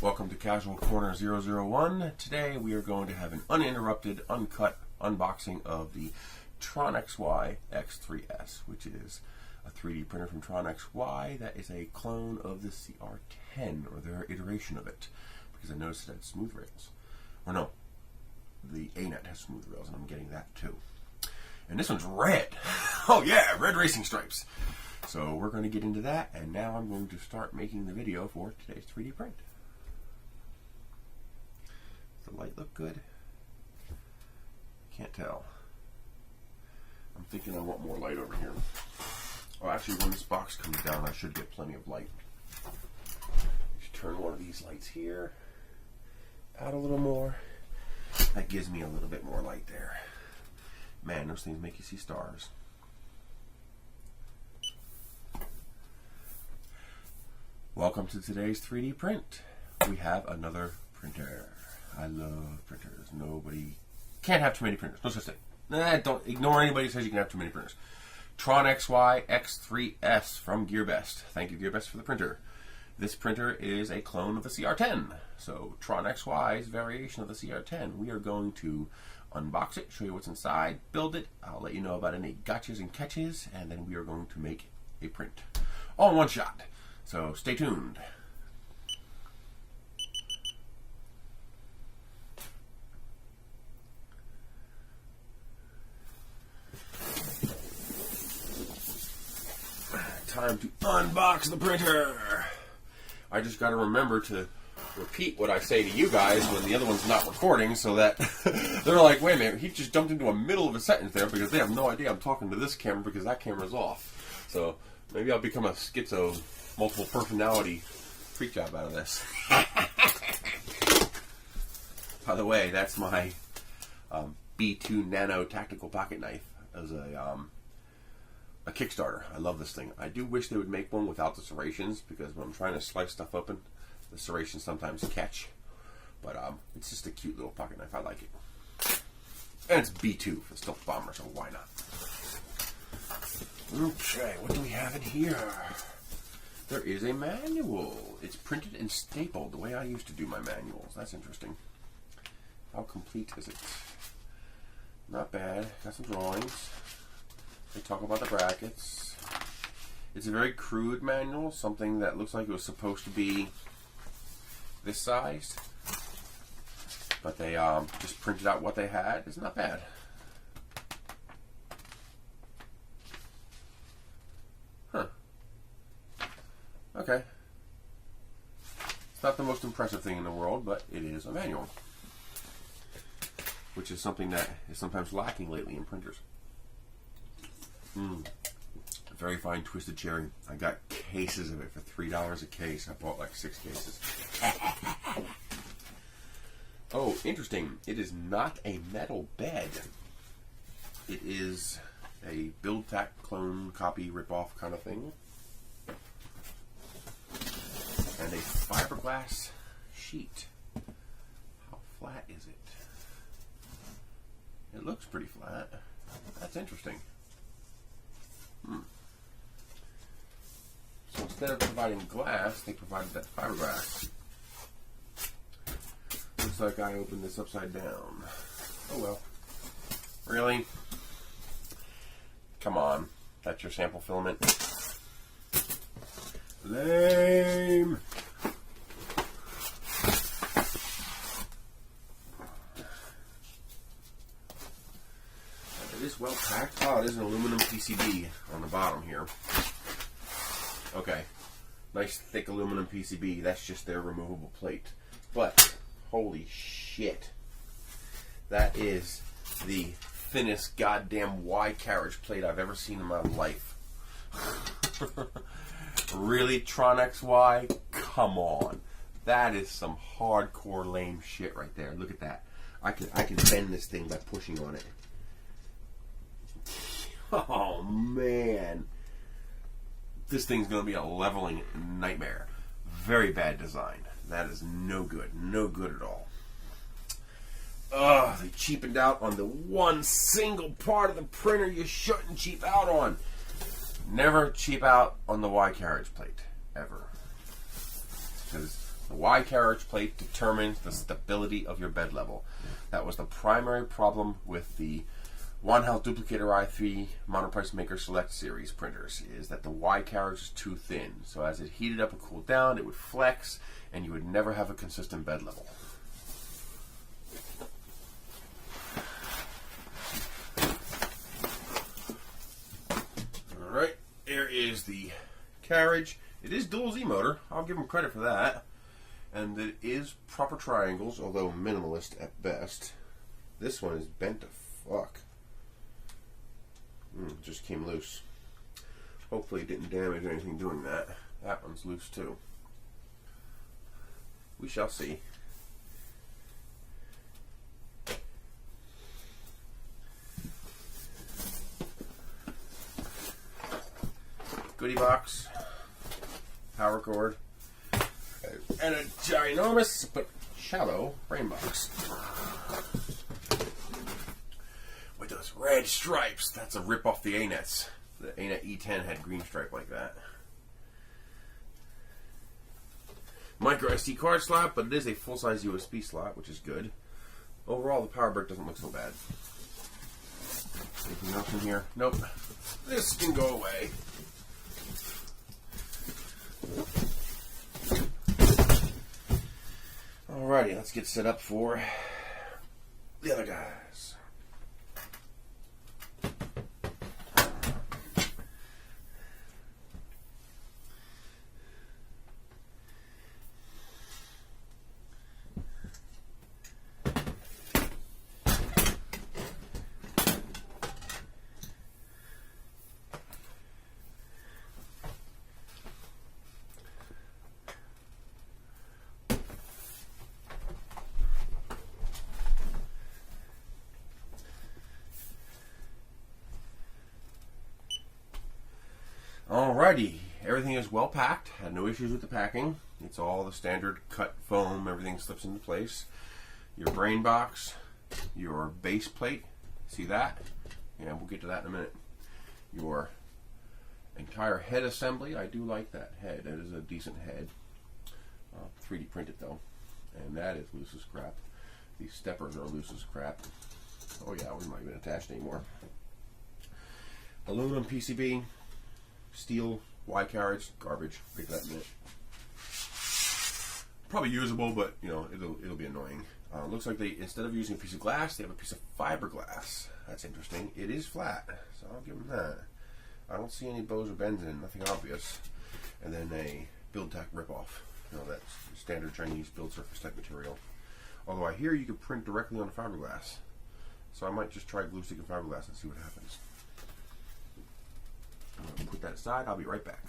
Welcome to Casual Corner 001. Today we are going to have an uninterrupted, uncut unboxing of the TronXY X3S, which is a 3D printer from TronXY that is a clone of the CR10, or their iteration of it, because I noticed it had smooth rails. Or no, the ANET has smooth rails, and I'm getting that too. And this one's red. Oh yeah, red racing stripes. So we're going to get into that, and now I'm going to start making the video for today's 3D print. Does the light look good? Can't tell. I'm thinking I want more light over here. Oh, actually, when this box comes down, I should get plenty of light. Just turn one of these lights here out a little more. That gives me a little bit more light there. Man, those things make you see stars. Welcome to today's 3D print. We have another printer. I love printers. Nobody can't have too many printers. No such thing. Don't ignore anybody who says you can have too many printers. TronXY X3S from GearBest. Thank you, GearBest, for the printer. This printer is a clone of the CR10. So TronXY's variation of the CR10. We are going to unbox it, show you what's inside, build it. I'll let you know about any gotchas and catches, and then we are going to make a print. All in one shot. So stay tuned. Time to unbox the printer. I just got to remember to repeat what I say to you guys when the other one's not recording, so that they're like, wait a minute, he just jumped into a middle of a sentence there, because they have no idea I'm talking to this camera because that camera's off. So maybe I'll become a schizo, multiple personality freak job out of this. By the way, that's my B2 Nano tactical pocket knife as a Kickstarter. I love this thing. I do wish they would make one without the serrations, because when I'm trying to slice stuff open, the serrations sometimes catch. But it's just a cute little pocket knife. I like it. And it's B2 for the Stealth Bomber, so why not? Okay, what do we have in here? There is a manual. It's printed and stapled the way I used to do my manuals. That's interesting. How complete is it? Not bad. Got some drawings. They talk about the brackets. It's a very crude manual, something that looks like it was supposed to be this size, but they just printed out what they had. It's not bad. Huh. Okay. It's not the most impressive thing in the world, but it is a manual, which is something that is sometimes lacking lately in printers. Very fine twisted cherry. I got cases of it for $3 a case. I bought like 6 cases. Oh, interesting. It is not a metal bed. It is a build tack, clone, copy, rip-off kind of thing. And a fiberglass sheet. How flat is it? It looks pretty flat. That's interesting. So instead of providing glass, they provided that fiberglass. Looks like I opened this upside down. Oh well. Really? Come on. That's your sample filament? Lame! It is well packed. Oh, there's an aluminum PCB on the bottom here. Okay. Nice thick aluminum PCB. That's just their removable plate. But, holy shit. That is the thinnest goddamn Y carriage plate I've ever seen in my life. Really, TronXY? Come on. That is some hardcore lame shit right there. Look at that. I can bend this thing by pushing on it. Oh man, this thing's going to be a leveling nightmare. Very bad design. That is no good. No good at all. They cheapened out on the one single part of the printer you shouldn't cheap out on. Never cheap out on the Y carriage plate, ever. Because The Y carriage plate determines the stability of your bed level. That was the primary problem with the One-Health Duplicator i3 Monoprice Maker Select Series printers, is that the Y carriage is too thin. So as it heated up and cooled down, it would flex, and you would never have a consistent bed level. Alright, here is the carriage. It is dual Z motor, I'll give them credit for that. And it is proper triangles, although minimalist at best. This one is bent to fuck. Just came loose. Hopefully it didn't damage anything doing that. That one's loose too. We shall see. Goodie box, power cord, and a ginormous but shallow brain box with those red stripes. That's a rip off the A-Nets. The A-Net E10 had green stripe like that. Micro SD card slot, but it is a full-size USB slot, which is good. Overall, the power brick doesn't look so bad. Anything else in here? Nope. This can go away. Alrighty, let's get set up for the other guys. Alrighty, everything is well packed, had no issues with the packing. It's all the standard cut foam, everything slips into place. Your brain box, your base plate, see that? Yeah, we'll get to that in a minute. Your entire head assembly, I do like that head, that is a decent head. 3D printed though, and that is loose as crap. These steppers are loose as crap. Oh yeah, we're not even attached anymore. Aluminum PCB. Steel Y carriage, garbage. Pick that in a minute. Probably usable, but you know it'll be annoying. Looks like they, instead of using a piece of glass, they have a piece of fiberglass. That's interesting. It is flat, so I'll give them that. I don't see any bows or bends in, nothing obvious. And then a build tack ripoff. You know, that's standard Chinese build surface type material. Although I hear you can print directly on the fiberglass, so I might just try glue stick and fiberglass and see what happens. I'm going to put that aside. I'll be right back.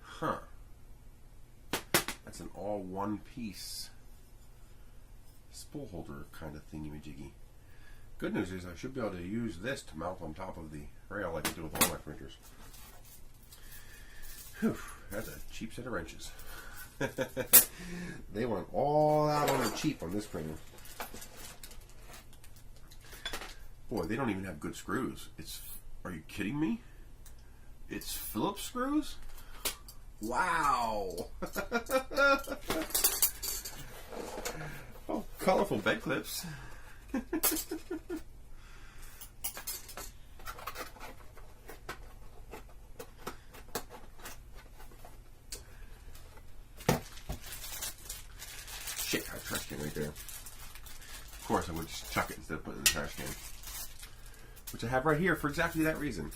Huh. That's an all one piece spool holder kind of thingy-majiggy. Good news is I should be able to use this to mount on top of the rail like I do with all my printers. Whew, that's a cheap set of wrenches. They went all out on the cheap on this printer. Boy, they don't even have good screws. Are you kidding me? It's Phillips screws? Wow! Oh, colorful bed clips. Shit, I have a trash can right there. Of course, I would just chuck it instead of putting it in the trash can. Which I have right here for exactly that reason.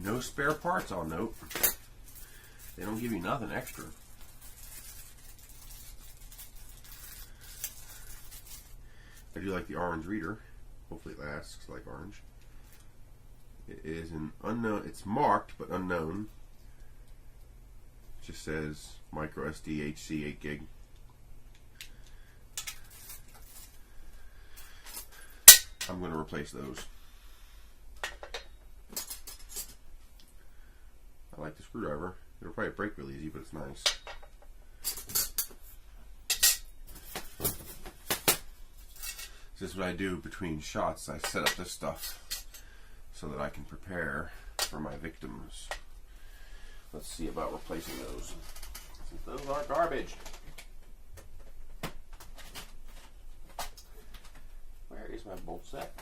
No spare parts, I'll note. They don't give you nothing extra. I do like the orange reader. Hopefully it lasts, 'cause I like orange. It is an unknown. It's marked but unknown. It just says micro SD HC 8 gig. I'm going to replace those. I like the screwdriver. It'll probably break real easy, but it's nice. This is what I do between shots. I set up this stuff so that I can prepare for my victims. Let's see about replacing those, since those are garbage. Where is my bolt set?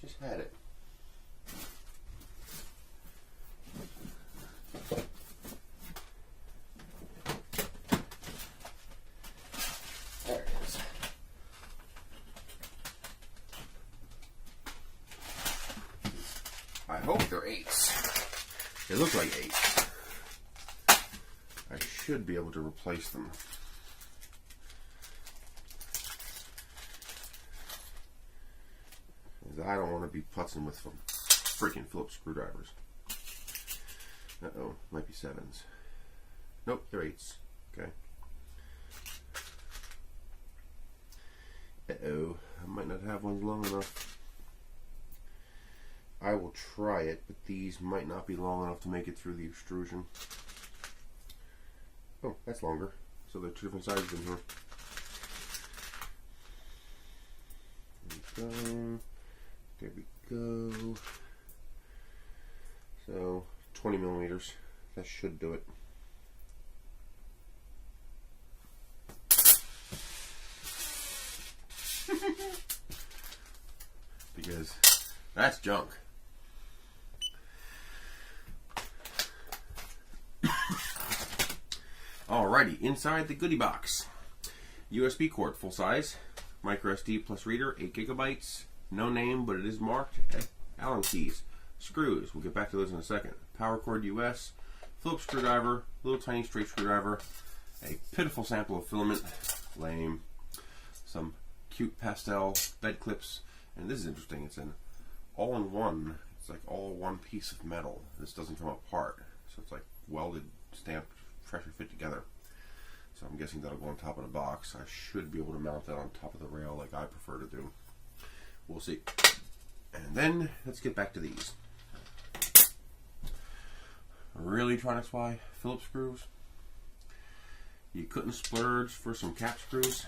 Just had it. There it is. I hope they're 8s. They look like 8s. I should be able to replace them. I don't want to be putzing with some freaking Phillips screwdrivers. Uh-oh, might be 7s. Nope, they're 8s. Okay. Uh-oh, I might not have ones long enough. I will try it, but these might not be long enough to make it through the extrusion. Oh, that's longer. So they're 2 different sizes in here. There we go. There we go. So 20 millimeters. That should do it. Because that's junk. Alrighty, inside the goodie box. USB cord, full size. Micro SD plus reader, 8 gigabytes. No name, but it is marked. Allen keys, screws. We'll get back to those in a second. Power cord US, Phillips screwdriver, little tiny straight screwdriver, a pitiful sample of filament, lame, some cute pastel bed clips, and this is interesting. It's an all-in-one. It's like all one piece of metal. This doesn't come apart, so it's like welded, stamped, pressure fit together. So I'm guessing that'll go on top of the box. I should be able to mount that on top of the rail like I prefer to do. We'll see. And then let's get back to these. Really, TronXY Phillips screws? You couldn't splurge for some cap screws?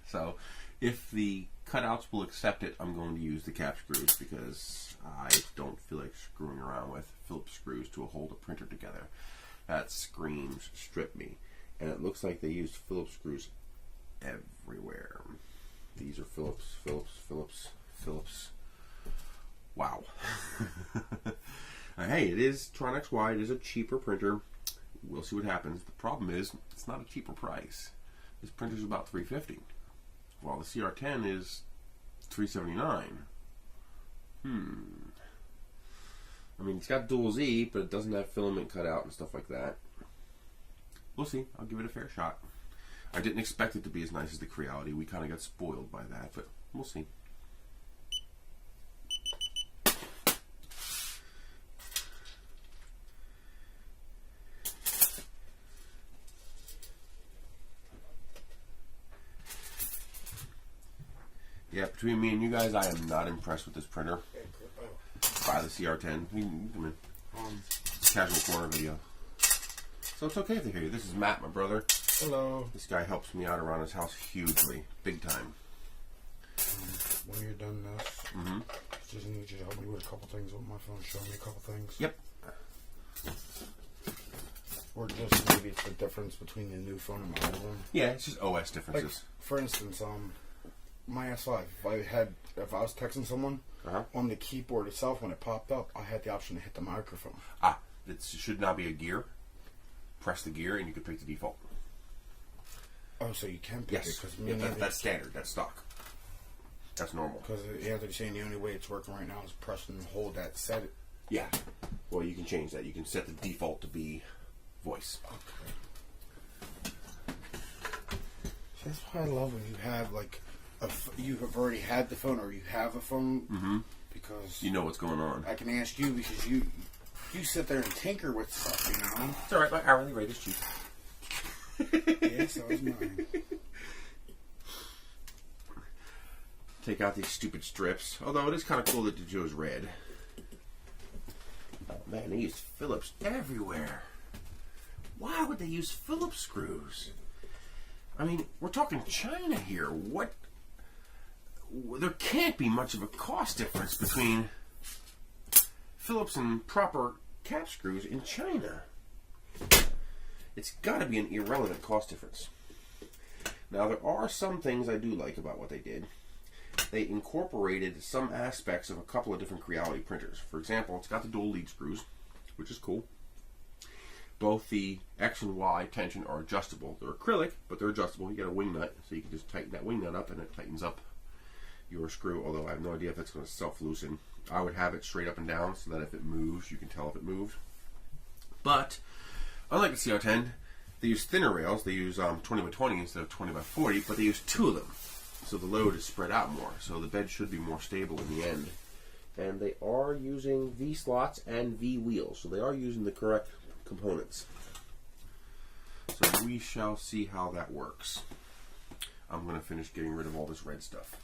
So, if the cutouts will accept it, I'm going to use the cap screws because I don't feel like screwing around with Phillips screws to hold a printer together. That screams strip me. And it looks like they used Phillips screws everywhere. These are Phillips, Phillips, Phillips, Phillips. Wow. Hey, it is TronXY. It is a cheaper printer. We'll see what happens. The problem is, it's not a cheaper price. This printer's about $350, while the CR10 is $379. I mean, it's got dual Z, but it doesn't have filament cut out and stuff like that. We'll see. I'll give it a fair shot. I didn't expect it to be as nice as the Creality. We kind of got spoiled by that, but we'll see. Yeah, between me and you guys, I am not impressed with this printer. By the CR10. Come in. It's a casual corner video. So it's okay if they hear you. This is Matt, my brother. Hello. This guy helps me out around his house hugely. Big time. When you're done this, just need you to help me with a couple things with my phone. Show me a couple things. Yep. Or just maybe it's the difference between the new phone and my old one. Yeah, it's just OS differences. Like, for instance, my S5. If I was texting someone on the keyboard itself, when it popped up, I had the option to hit the microphone. It should not be a gear. Press the gear and you can pick the default. Oh, so you can pick it? Yes, that's standard. That's stock. That's normal. Because Anthony's saying the only way it's working right now is press and hold that set. Yeah. Well, you can change that. You can set the default to be voice. Okay. That's why I love when you have like you have already had the phone or you have a phone, because you know what's going on. I can ask you because you sit there and tinker with stuff, you know. It's alright, my hourly rate is cheap. Yeah, so is mine. Take out these stupid strips. Although it is kind of cool that the Joe's red. Oh man, they use Phillips everywhere. Why would they use Phillips screws? I mean, we're talking China here. What? There can't be much of a cost difference between Phillips and proper cap screws in China. It's got to be an irrelevant cost difference. Now, there are some things I do like about what they did. They incorporated some aspects of a couple of different Creality printers. For example, it's got the dual lead screws, which is cool. Both the X and Y tension are adjustable. They're acrylic, but they're adjustable. You get a wing nut, so you can just tighten that wing nut up and it tightens up your screw, although I have no idea if that's going to self-loosen. I would have it straight up and down so that if it moves, you can tell if it moved. But, unlike the CR10, they use thinner rails. They use 20 by 20 instead of 20 by 40, but they use two of them. So the load is spread out more, so the bed should be more stable in the end. And they are using V slots and V wheels, so they are using the correct components. So we shall see how that works. I'm going to finish getting rid of all this red stuff.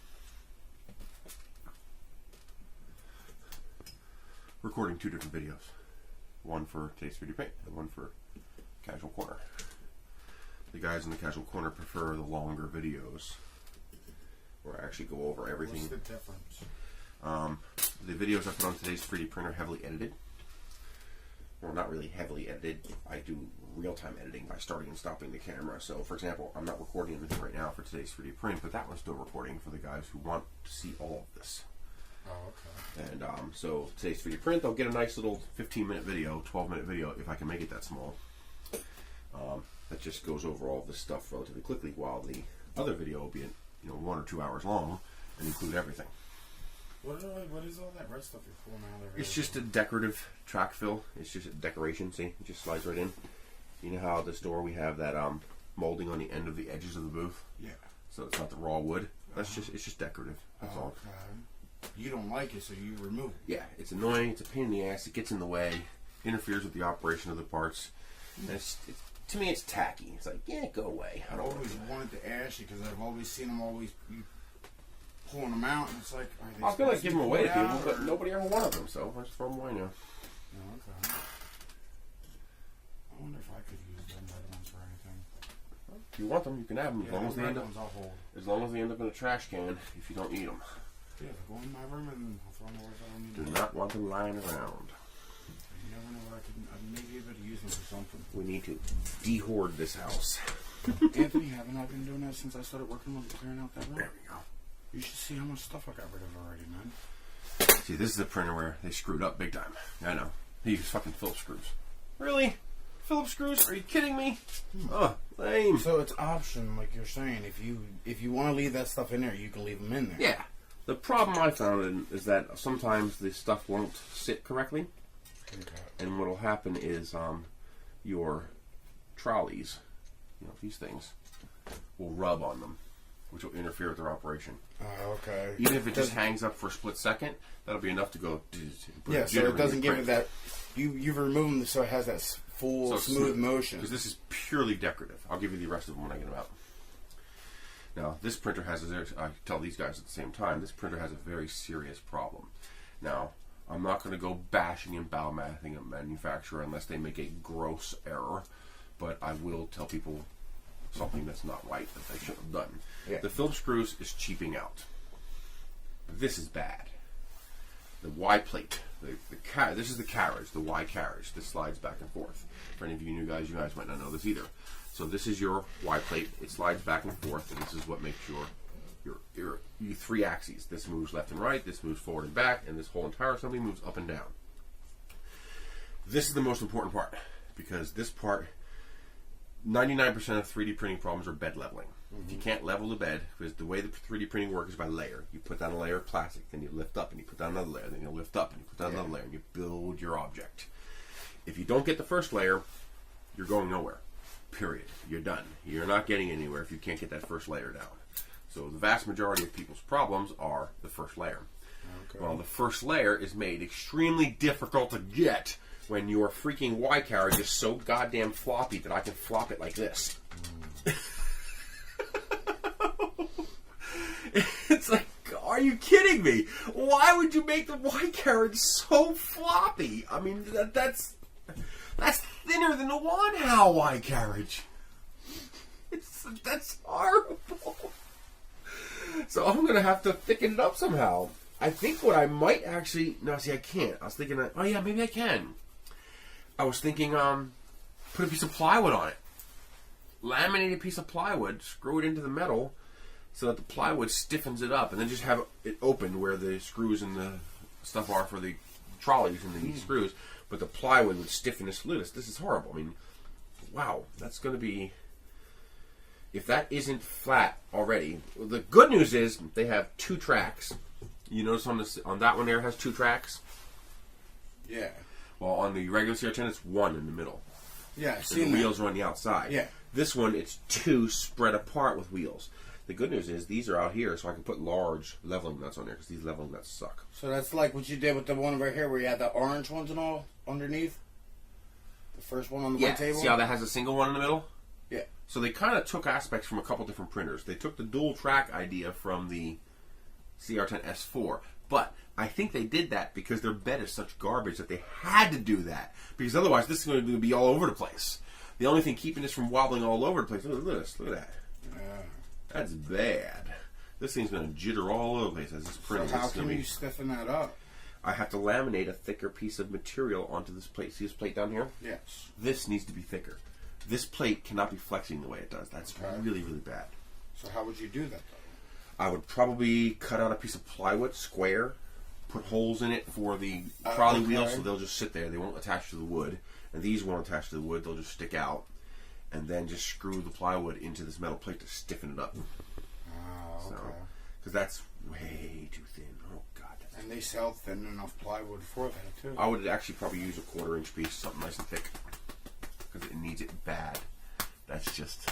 Recording two different videos. One for Today's 3D Print and one for Casual Corner. The guys in the Casual Corner prefer the longer videos, where I actually go over everything. What's the difference? The videos I put on Today's 3D Printer are heavily edited. Well, not really heavily edited. I do real-time editing by starting and stopping the camera. So, for example, I'm not recording anything right now for Today's 3D Print, but that one's still recording for the guys who want to see all of this. Oh, okay. And so Today's 3D Print, they'll get a nice little 15-minute video, 12-minute video, if I can make it that small. That just goes over all of this stuff relatively quickly, while the other video will be 1 or 2 hours long and include everything. What is all that red stuff you're pulling out of there? It's just a decorative track fill. It's just a decoration. See, it just slides right in. You know how at this door we have that molding on the end of the edges of the booth? Yeah. So it's not the raw wood. It's just decorative. That's all. Okay. You don't like it, so you remove it. Yeah, it's annoying. It's a pain in the ass. It gets in the way. Interferes with the operation of the parts. And to me, it's tacky. It's like, yeah, go away. I've always wanted to ask you because I've always seen them you pulling them out, and it's like, are they I feel like supposed giving them to away be to pulled people, out, but or- nobody ever wanted them, so I just throw them away now. Oh, okay. I wonder if I could use them red ones for anything. If you want them, you can have them as Yeah, long as the they red end up. ones I'll hold. As long as they end up in a trash can, if you don't need them. Yeah, go in my room and I'll throw them away if I don't need Do them. not want them lying around. You never know what I may be able to use them for something. We need to de-hoard this house. Anthony, haven't I been doing that since I started working on clearing out that room? There we go. You should see how much stuff I got rid of already, man. See, this is a printer where they screwed up big time. I know. They use fucking Phillips screws. Really? Phillips screws? Are you kidding me? Oh, lame. So it's option, like you're saying. If you want to leave that stuff in there, you can leave them in there. Yeah. The problem I found is that sometimes the stuff won't sit correctly. Okay. And what will happen is your trolleys, these things, will rub on them, which will interfere with their operation. Okay. Even if it just hangs up for a split second, that'll be enough to go. Yeah, so it doesn't give it that. You've removed them so it has that full smooth motion. Because this is purely decorative. I'll give you the rest of them when I get them out. Now, this printer has I tell these guys at the same time, this printer has a very serious problem. Now, I'm not going to go bashing and bowmouthing a manufacturer unless they make a gross error, but I will tell people something that's not right that they should have done. Yeah. The Phillips screws is cheaping out. This is bad. The Y plate, this is the carriage, the Y carriage. This slides back and forth. For any of you new guys, you guys might not know this either. So this is your Y plate. It slides back and forth, and this is what makes your three axes. This moves left and right, this moves forward and back, and this whole entire assembly moves up and down. This is the most important part, because this part, 99% of 3D printing problems are bed leveling. If you can't level the bed, because the way the 3D printing works is by layer. You put down a layer of plastic, then you lift up, and you put down another layer, then you lift up, and you put down another layer, and you build your object. If you don't get the first layer, you're going nowhere. Period. You're done. You're not getting anywhere if you can't get that first layer down. So the vast majority of people's problems are the first layer. Okay. Well, the first layer is made extremely difficult to get when your freaking Y carriage is so goddamn floppy that I can flop it like this. It's like, are you kidding me? Why would you make the Y carriage so floppy? I mean, that's thinner than the Wanhao Y carriage. That's horrible. So I'm gonna have to thicken it up somehow. I think what I might actually... No, see, I can't. I was thinking... Oh, yeah, maybe I can. I was thinking, put a piece of plywood on it. Laminate a piece of plywood, screw it into the metal, so that the plywood stiffens it up, and then just have it open where the screws and the stuff are for the trolleys and the screws. But the plywood would stiffen this. Look, this is horrible. I mean, wow, that's going to be... If that isn't flat already... The good news is they have 2 tracks. You notice on that one there has 2 tracks? Yeah. Well, on the regular CR10, it's 1 in the middle. Yeah, and the wheels are on the outside. Yeah. This one, it's 2 spread apart with wheels. The good news is these are out here, so I can put large leveling nuts on there, because these leveling nuts suck. So that's like what you did with the one right here, where you had the orange ones and all underneath? The first one on the white table? See how that has a single one in the middle? Yeah. So they kind of took aspects from a couple different printers. They took the dual track idea from the CR10 S4, but I think they did that because their bed is such garbage that they had to do that, because otherwise this is going to be all over the place. The only thing keeping this from wobbling all over the place, look at this, look at that. Yeah. That's bad. This thing's going to jitter all over the place as it's printing. So how can you stiffen that up? I have to laminate a thicker piece of material onto this plate. See this plate down here? Yes. This needs to be thicker. This plate cannot be flexing the way it does. That's really, really bad. So how would you do that, though? I would probably cut out a piece of plywood, square, put holes in it for the trolley wheels, so they'll just sit there. They won't attach to the wood. And these won't attach to the wood. They'll just stick out. And then just screw the plywood into this metal plate to stiffen it up. Oh, okay. Because that's way too thin. Oh, God. And they sell thin enough plywood for that, too. I would actually probably use a 1/4 inch piece, something nice and thick. Because it needs it bad. That's just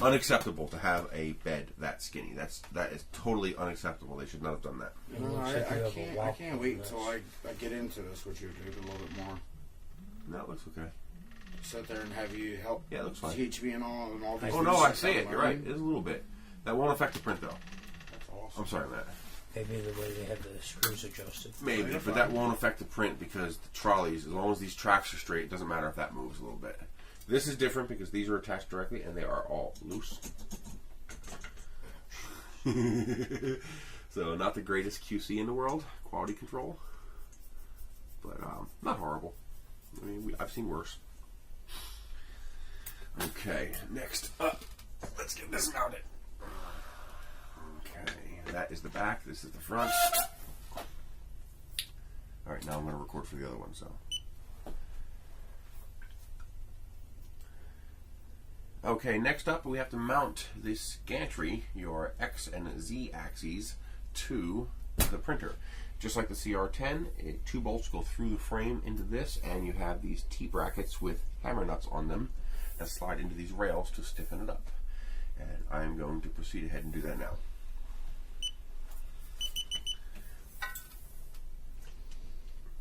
unacceptable to have a bed that skinny. That is totally unacceptable. They should not have done that. No, I can't wait until I get into this with you, dude, a little bit more. No, it looks okay. Sit there and have you help teach me and all these Oh, no, I see it. You're right. It is a little bit. That won't affect the print, though. That's awesome. I'm sorry, Matt. Maybe the way they have the screws adjusted. Maybe, but that won't affect the print because the trolleys, as long as these tracks are straight, it doesn't matter if that moves a little bit. This is different because these are attached directly and they are all loose. So not the greatest QC in the world, quality control, but not horrible. I mean, I've seen worse. Okay, next up, let's get this mounted. Okay, that is the back, this is the front. Alright, now I'm going to record for the other one, so. Okay, next up we have to mount this gantry, your X and Z axes, to the printer. Just like the CR10, 2 bolts go through the frame into this, and you have these T-brackets with hammer nuts on them that slide into these rails to stiffen it up. And I'm going to proceed ahead and do that now.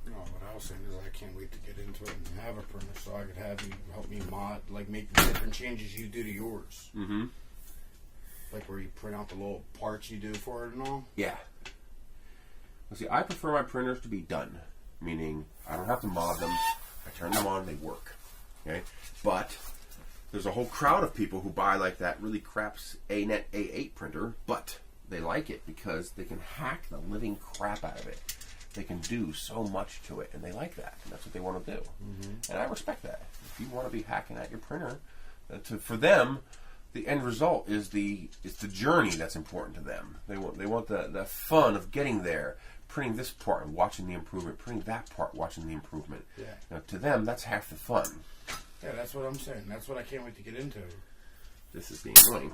No, what I was saying is I can't wait to get into it and have a printer so I could have you help me make the different changes you do to yours. Mm-hmm. Like where you print out the little parts you do for it and all. Yeah. Well, see, I prefer my printers to be done, meaning I don't have to mod them. I turn them on, they work. Okay, but there's a whole crowd of people who buy like that really craps ANET A8 printer, but they like it because they can hack the living crap out of it. They can do so much to it, and they like that, and that's what they want to do. Mm-hmm. And I respect that. If you want to be hacking at your printer, for them, the end result is the journey that's important to them. They want the fun of getting there, printing this part and watching the improvement, printing that part, watching the improvement. Yeah. Now, to them, that's half the fun. Yeah, that's what I'm saying. That's what I can't wait to get into. This is being annoying.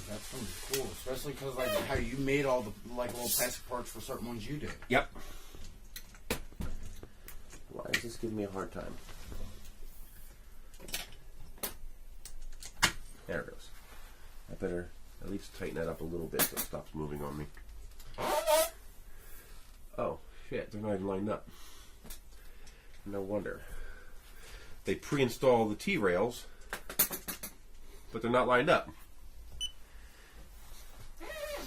That's gonna be cool, especially because like how you made all the like little plastic parts for certain ones you did. Yep. Why is this giving me a hard time? There it goes. I better At least tighten that up a little bit so it stops moving on me. Oh, shit, they're not even lined up. No wonder. They pre-install the T-rails, but they're not lined up.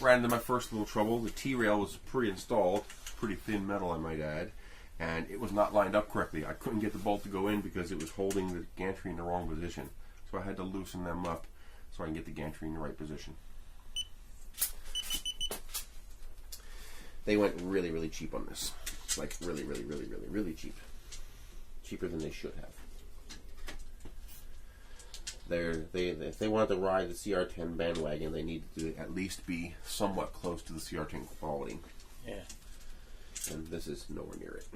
Ran into my first little trouble. The T-rail was pre-installed, pretty thin metal I might add, and it was not lined up correctly. I couldn't get the bolt to go in because it was holding the gantry in the wrong position. So I had to loosen them up so I can get the gantry in the right position. They went really, really cheap on this. Like really, really, really, really, really cheap. Cheaper than they should have. If they wanted to ride the CR10 bandwagon, they needed to at least be somewhat close to the CR10 quality. Yeah. And this is nowhere near it.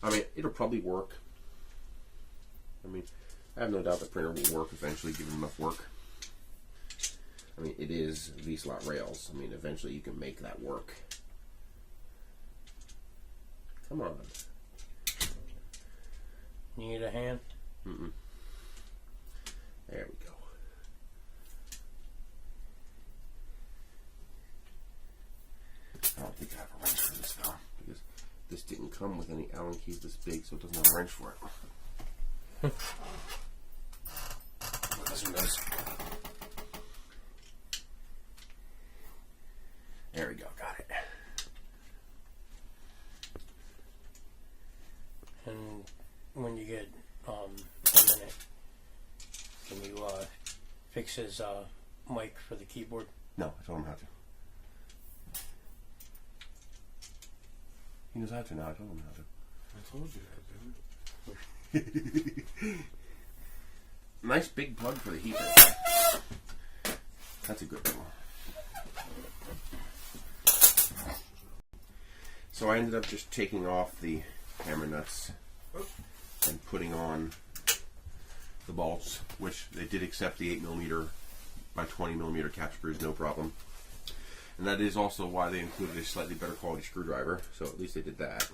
I mean, it'll probably work. I mean, I have no doubt the printer will work eventually, given enough work. I mean, it is V-slot rails. I mean, eventually you can make that work. Come on. You need a hand? Mm-mm. There we go. I don't think I have a wrench for this though, because this didn't come with any Allen keys this big, so it doesn't have a wrench for it. This one does. There we go, got it. And when you get a minute, can you fix his mic for the keyboard? No, I told him how to. He knows how to now, I told him how to. I told you that, dude. Nice big plug for the heater. That's a good one. So I ended up just taking off the hammer nuts and putting on the bolts, which they did accept the 8mm by 20mm cap screws, no problem. And that is also why they included a slightly better quality screwdriver, so at least they did that.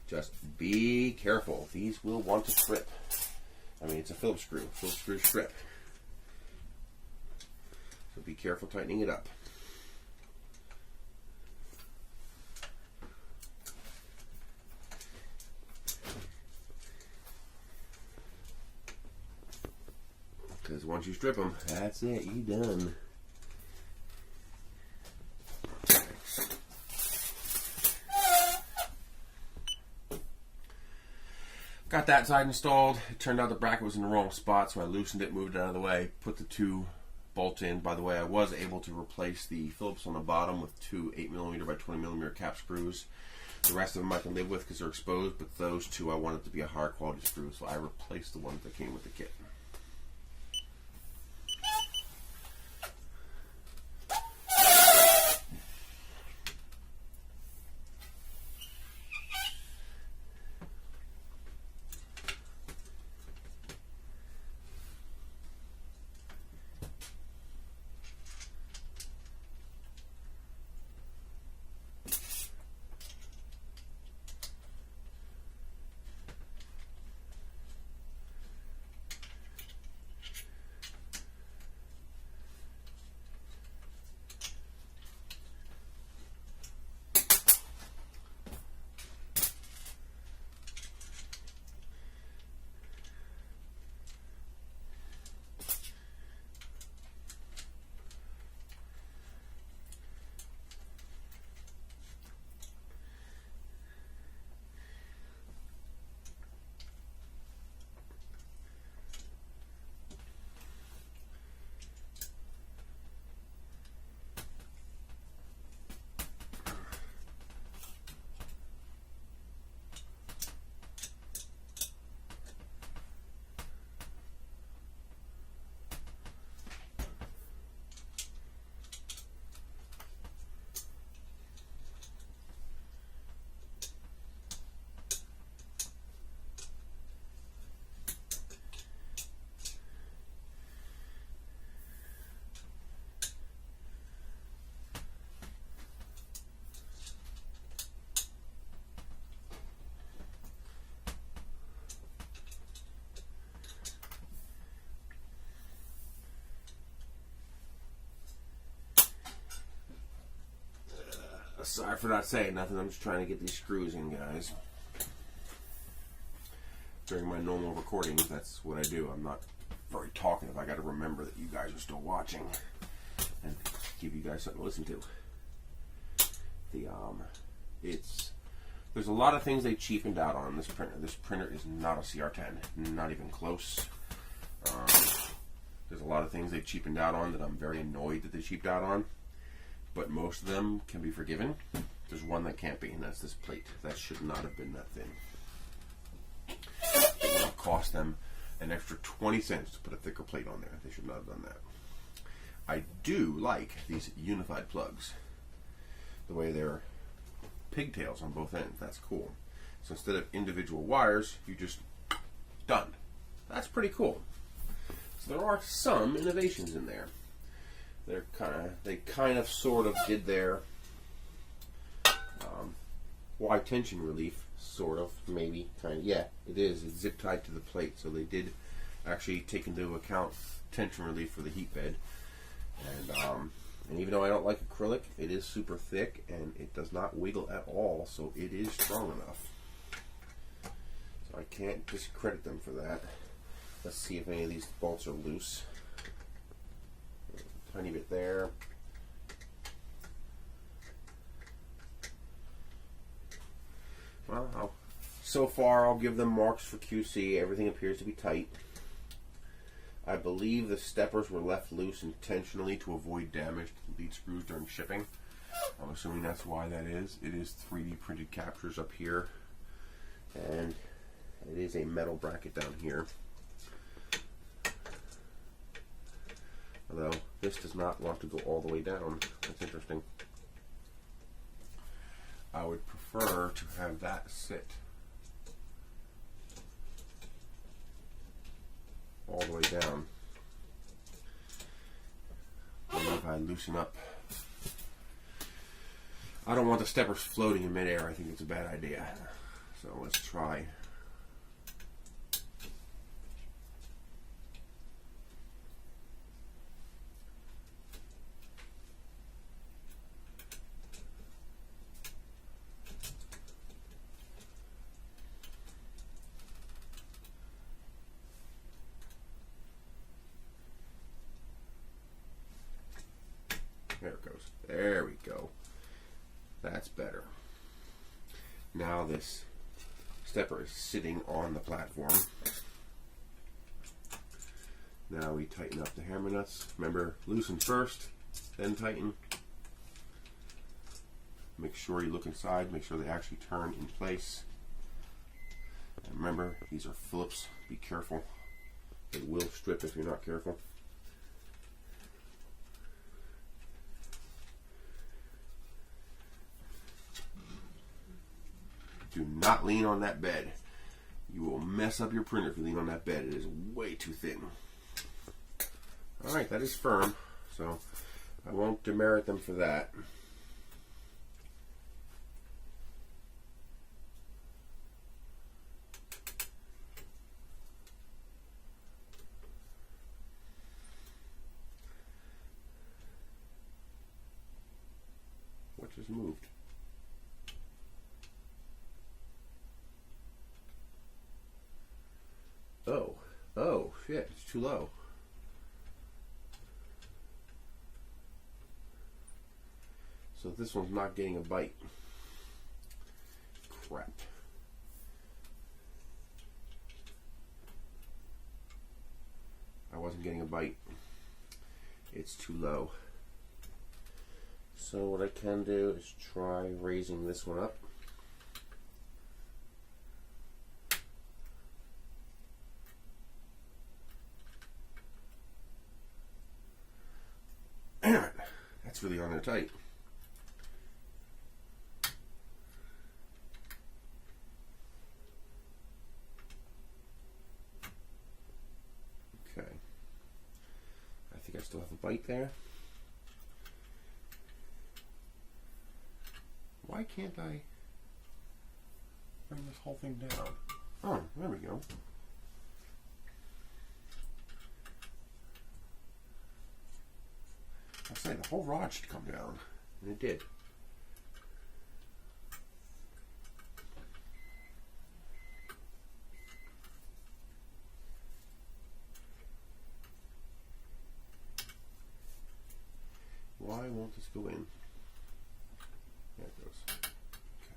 Just be careful. These will want to strip. I mean, it's a Phillips screw. Phillips screws strip. So be careful tightening it up. Because once you strip them, that's it. You done. Got that side installed. It turned out the bracket was in the wrong spot, so I loosened it, moved it out of the way, put the two bolts in. By the way, I was able to replace the Phillips on the bottom with two 8mm by 20mm cap screws. The rest of them I can live with because they're exposed, but those two I wanted to be a higher quality screw, so I replaced the ones that came with the kit. Sorry for not saying nothing. I'm just trying to get these screws in, guys. During my normal recordings, that's what I do. I'm not very talkative. I got to remember that you guys are still watching and give you guys something to listen to. There's a lot of things they cheapened out on this printer. This printer is not a CR10, not even close. There's a lot of things they cheapened out on that I'm very annoyed that they cheaped out on, but most of them can be forgiven. There's one that can't be, and that's this plate. That should not have been that thin. It would have cost them an extra 20 cents to put a thicker plate on there. They should not have done that. I do like these unified plugs. The way they're pigtails on both ends. That's cool. So instead of individual wires, you just done. That's pretty cool. So there are some innovations in there. They kind of sort of did their Y tension relief, sort of, maybe, kind of. Yeah, it is. It's zip tied to the plate, so they did actually take into account tension relief for the heat bed. And even though I don't like acrylic, it is super thick and it does not wiggle at all, so it is strong enough. So I can't discredit them for that. Let's see if any of these bolts are loose. Tiny bit there. Well, so far I'll give them marks for QC. Everything appears to be tight. I believe the steppers were left loose intentionally to avoid damage to lead screws during shipping. I'm assuming that's why that is. It is 3D printed captures up here, and it is a metal bracket down here. Although this does not want to go all the way down. That's interesting. I would prefer to have that sit all the way down. Maybe if I loosen up. I don't want the steppers floating in midair. I think it's a bad idea. So let's try. There it goes. There we go. That's better. Now this stepper is sitting on the platform. Now we tighten up the hammer nuts. Remember, loosen first, then tighten. Make sure you look inside, make sure they actually turn in place. And remember, these are Phillips. Be careful. They will strip if you're not careful. Do not lean on that bed. You will mess up your printer if you lean on that bed. It is way too thin. Alright, that is firm, so I won't demerit them for that. What just moved? Oh, shit, it's too low. So this one's not getting a bite. Crap. I wasn't getting a bite. It's too low. So what I can do is try raising this one up. That's really on there tight. Okay. I think I still have a bite there. Why can't I bring this whole thing down? Oh, there we go. I say the whole rod should come down, and it did. Why won't this go in? There it goes. Okay.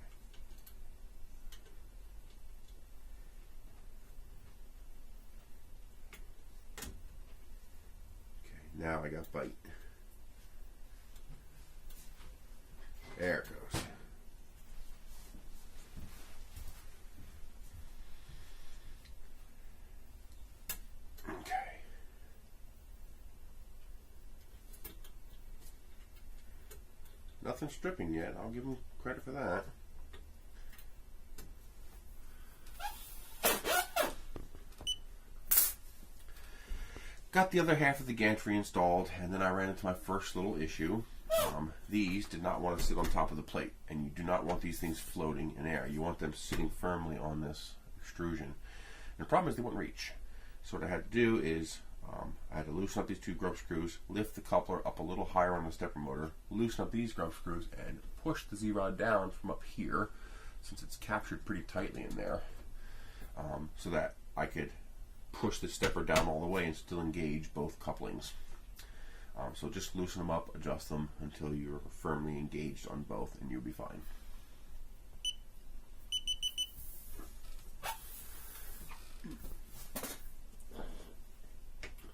Okay, now I got bite. There it goes. Okay. Nothing stripping yet. I'll give him credit for that. Got the other half of the gantry installed, and then I ran into my first little issue. These did not want to sit on top of the plate, and you do not want these things floating in air. You want them sitting firmly on this extrusion. And the problem is they wouldn't reach. So what I had to do is I had to loosen up these two grub screws, lift the coupler up a little higher on the stepper motor, loosen up these grub screws, and push the Z-rod down from up here, since it's captured pretty tightly in there, so that I could push the stepper down all the way and still engage both couplings. So just loosen them up, adjust them until you're firmly engaged on both, and you'll be fine.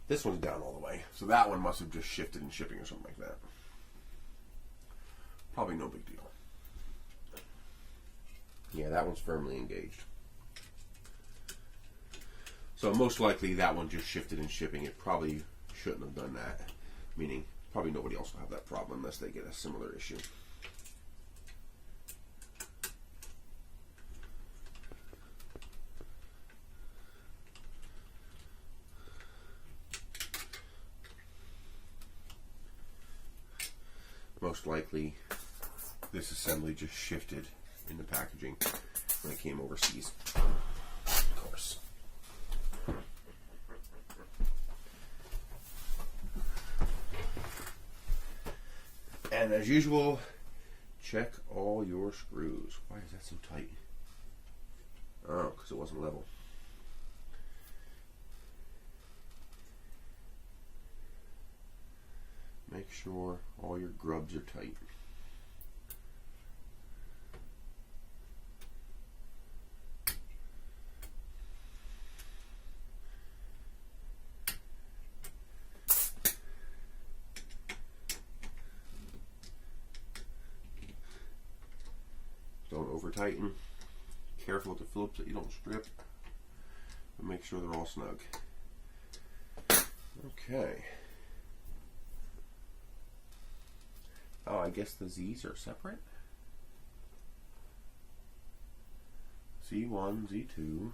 This one's down all the way, so that one must have just shifted in shipping or something like that. Probably no big deal. Yeah, that one's firmly engaged. So most likely that one just shifted in shipping. It probably shouldn't have done that. Meaning, probably nobody else will have that problem unless they get a similar issue. Most likely, this assembly just shifted in the packaging when it came overseas. Of course. And as usual, check all your screws. Why is that so tight? Oh, because it wasn't level. Make sure all your grubs are tight. Don't over tighten. Careful with the Phillips that you don't strip. But make sure they're all snug. Okay. Oh, I guess the Z's are separate. Z1, Z2.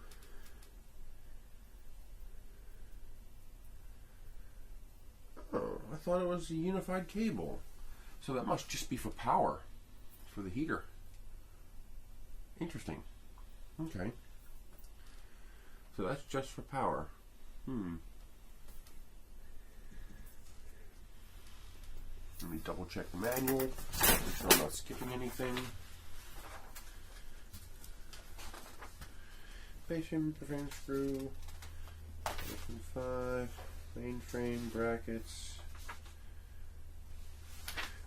Oh, I thought it was a unified cable. So that must just be for power, for the heater. Interesting. Okay. So that's just for power. Let me double check the manual, make sure I'm not skipping anything. Patient frame screw, 5, mainframe brackets.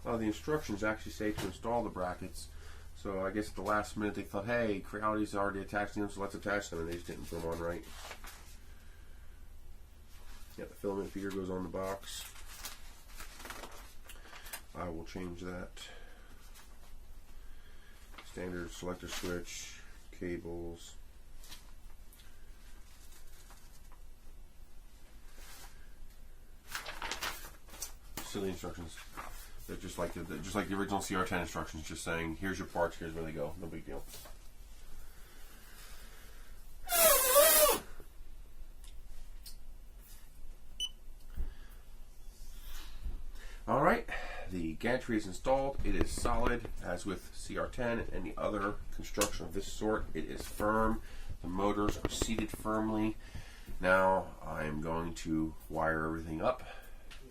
Oh, the instructions actually say to install the brackets. So I guess at the last minute they thought, hey, Creality's already attaching them, so let's attach them, and they just didn't put them on right. Yeah, the filament feeder goes on the box. I will change that. Standard selector switch, cables. Silly instructions. They're just like the original CR10 instructions, just saying, here's your parts, here's where they go. No big deal. All right. The gantry is installed. It is solid, as with CR10 and any other construction of this sort. It is firm. The motors are seated firmly. Now I am going to wire everything up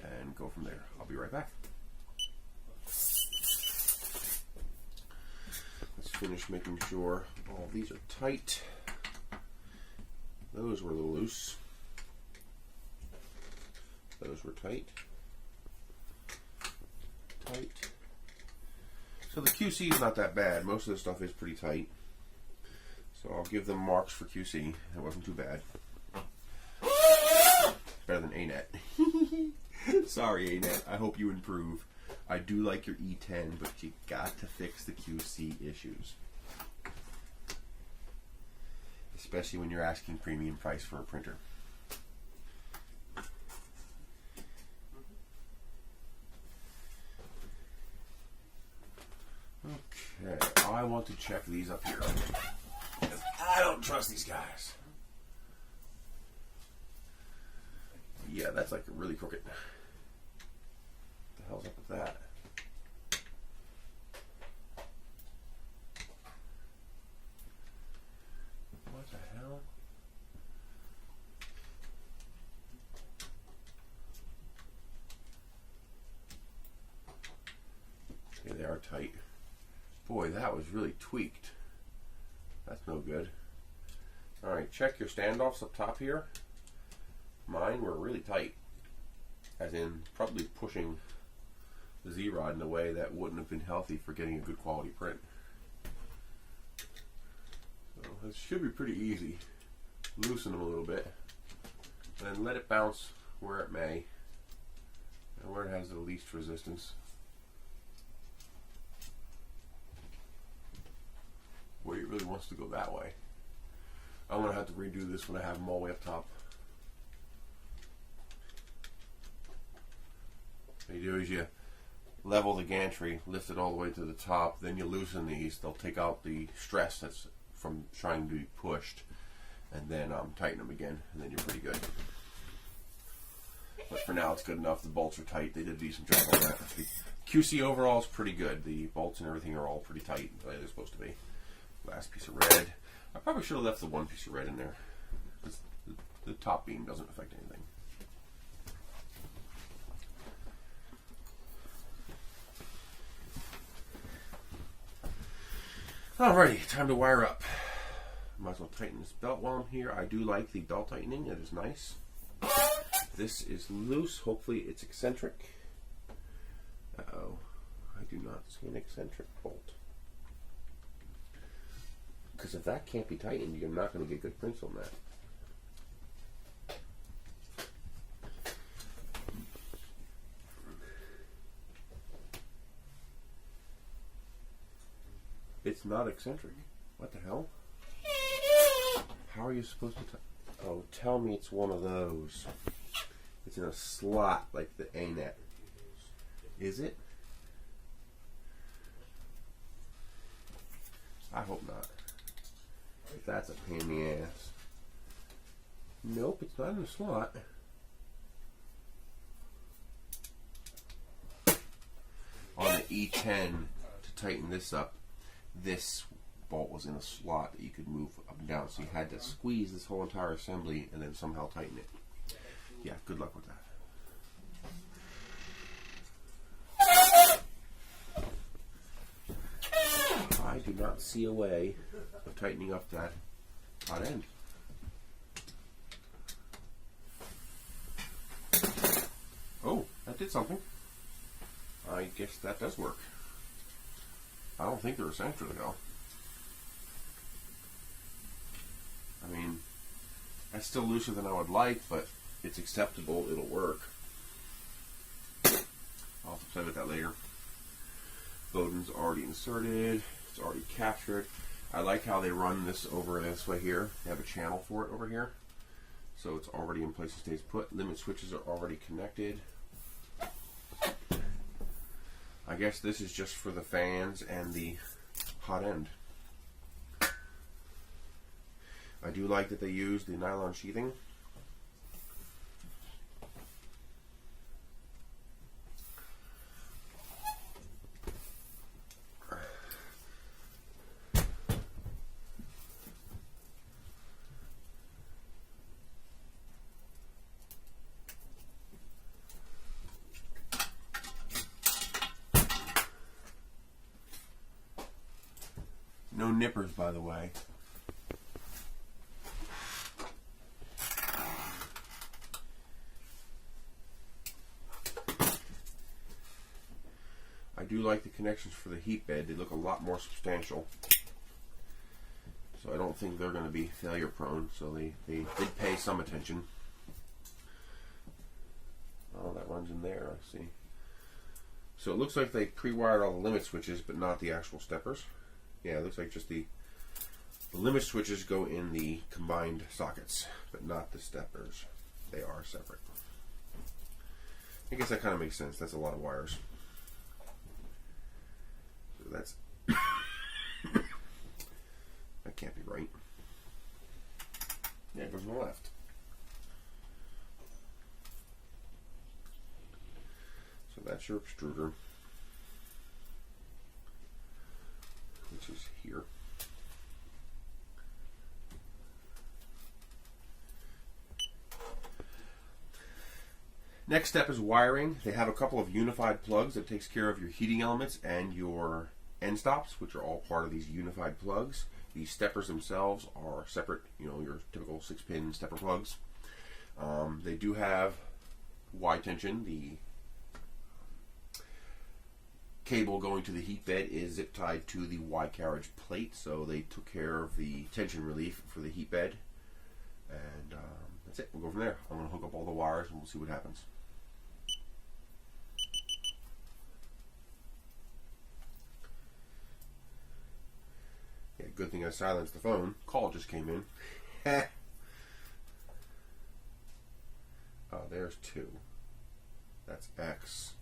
and go from there. I'll be right back. Let's finish making sure all these are tight. Those were a little loose. Those were tight. tight. So the QC is not that bad. Most of the stuff is pretty tight. So I'll give them marks for QC. That wasn't too bad. Better than A-net. Sorry, A-net. I hope you improve. I do like your E10, but you got to fix the QC issues. Especially when you're asking premium price for a printer. Okay, I want to check these up here. I don't trust these guys. Yeah, that's like really crooked. What the hell's up with that? What the hell? Okay, they are tight. Boy, that was really tweaked. That's no good. Alright, check your standoffs up top here. Mine were really tight. As in, probably pushing the Z-rod in a way that wouldn't have been healthy for getting a good quality print. So this should be pretty easy. Loosen them a little bit. And let it bounce where it may. And where it has the least resistance. Boy, it really wants to go that way. I'm going to have to redo this when I have them all the way up top. What you do is you level the gantry, lift it all the way to the top, then you loosen these. They'll take out the stress that's from trying to be pushed, and then tighten them again, and then you're pretty good. But for now, it's good enough. The bolts are tight. They did a decent job on that. The QC overall is pretty good. The bolts and everything are all pretty tight, the way they're supposed to be. Last piece of red. I probably should have left the one piece of red in there. The top beam doesn't affect anything. Alrighty, time to wire up. Might as well tighten this belt while I'm here. I do like the belt tightening. It is nice. This is loose. Hopefully it's eccentric. Uh-oh. I do not see an eccentric bolt. Because if that can't be tightened, you're not going to get good prints on that. It's not eccentric. What the hell? How are you supposed to oh, tell me it's one of those. It's in a slot like the A-net. Is it? I hope not. If that's a pain in the ass. Nope, it's not in a slot. On the E10, to tighten this up, this bolt was in a slot that you could move up and down, so you had to squeeze this whole entire assembly and then somehow tighten it. Yeah, good luck with that. I do not see a way of tightening up that hot end. Oh, that did something. I guess that does work. I don't think they're eccentric though. I mean, that's still looser than I would like, but it's acceptable. It'll work. I'll have to play with that later. Bowden's already inserted. It's already captured. I like how they run this over this way here. They have a channel for it over here. So it's already in place. It stays put. Limit switches are already connected. I guess this is just for the fans and the hot end. I do like that they use the nylon sheathing. No nippers, by the way. do like the connections for the heat bed. They look a lot more substantial. So I don't think they're going to be failure prone. So they did pay some attention. Oh, that runs in there, I see. So it looks like they pre-wired all the limit switches, but not the actual steppers. Yeah, it looks like just the limit switches go in the combined sockets, but not the steppers. They are separate. I guess that kind of makes sense. That's a lot of wires. So that's... that can't be right. Yeah, it goes on the left. So that's your extruder, which is here. Next step is wiring. They have a couple of unified plugs that takes care of your heating elements and your end stops, which are all part of these unified plugs. These steppers themselves are separate, you know, your typical 6-pin stepper plugs. They do have Y tension. The cable going to the heat bed is zip tied to the Y carriage plate, so they took care of the tension relief for the heat bed. And that's it. We'll go from there. I'm going to hook up all the wires and we'll see what happens. Yeah, good thing I silenced the phone. Call just came in. Oh, there's 2. That's X.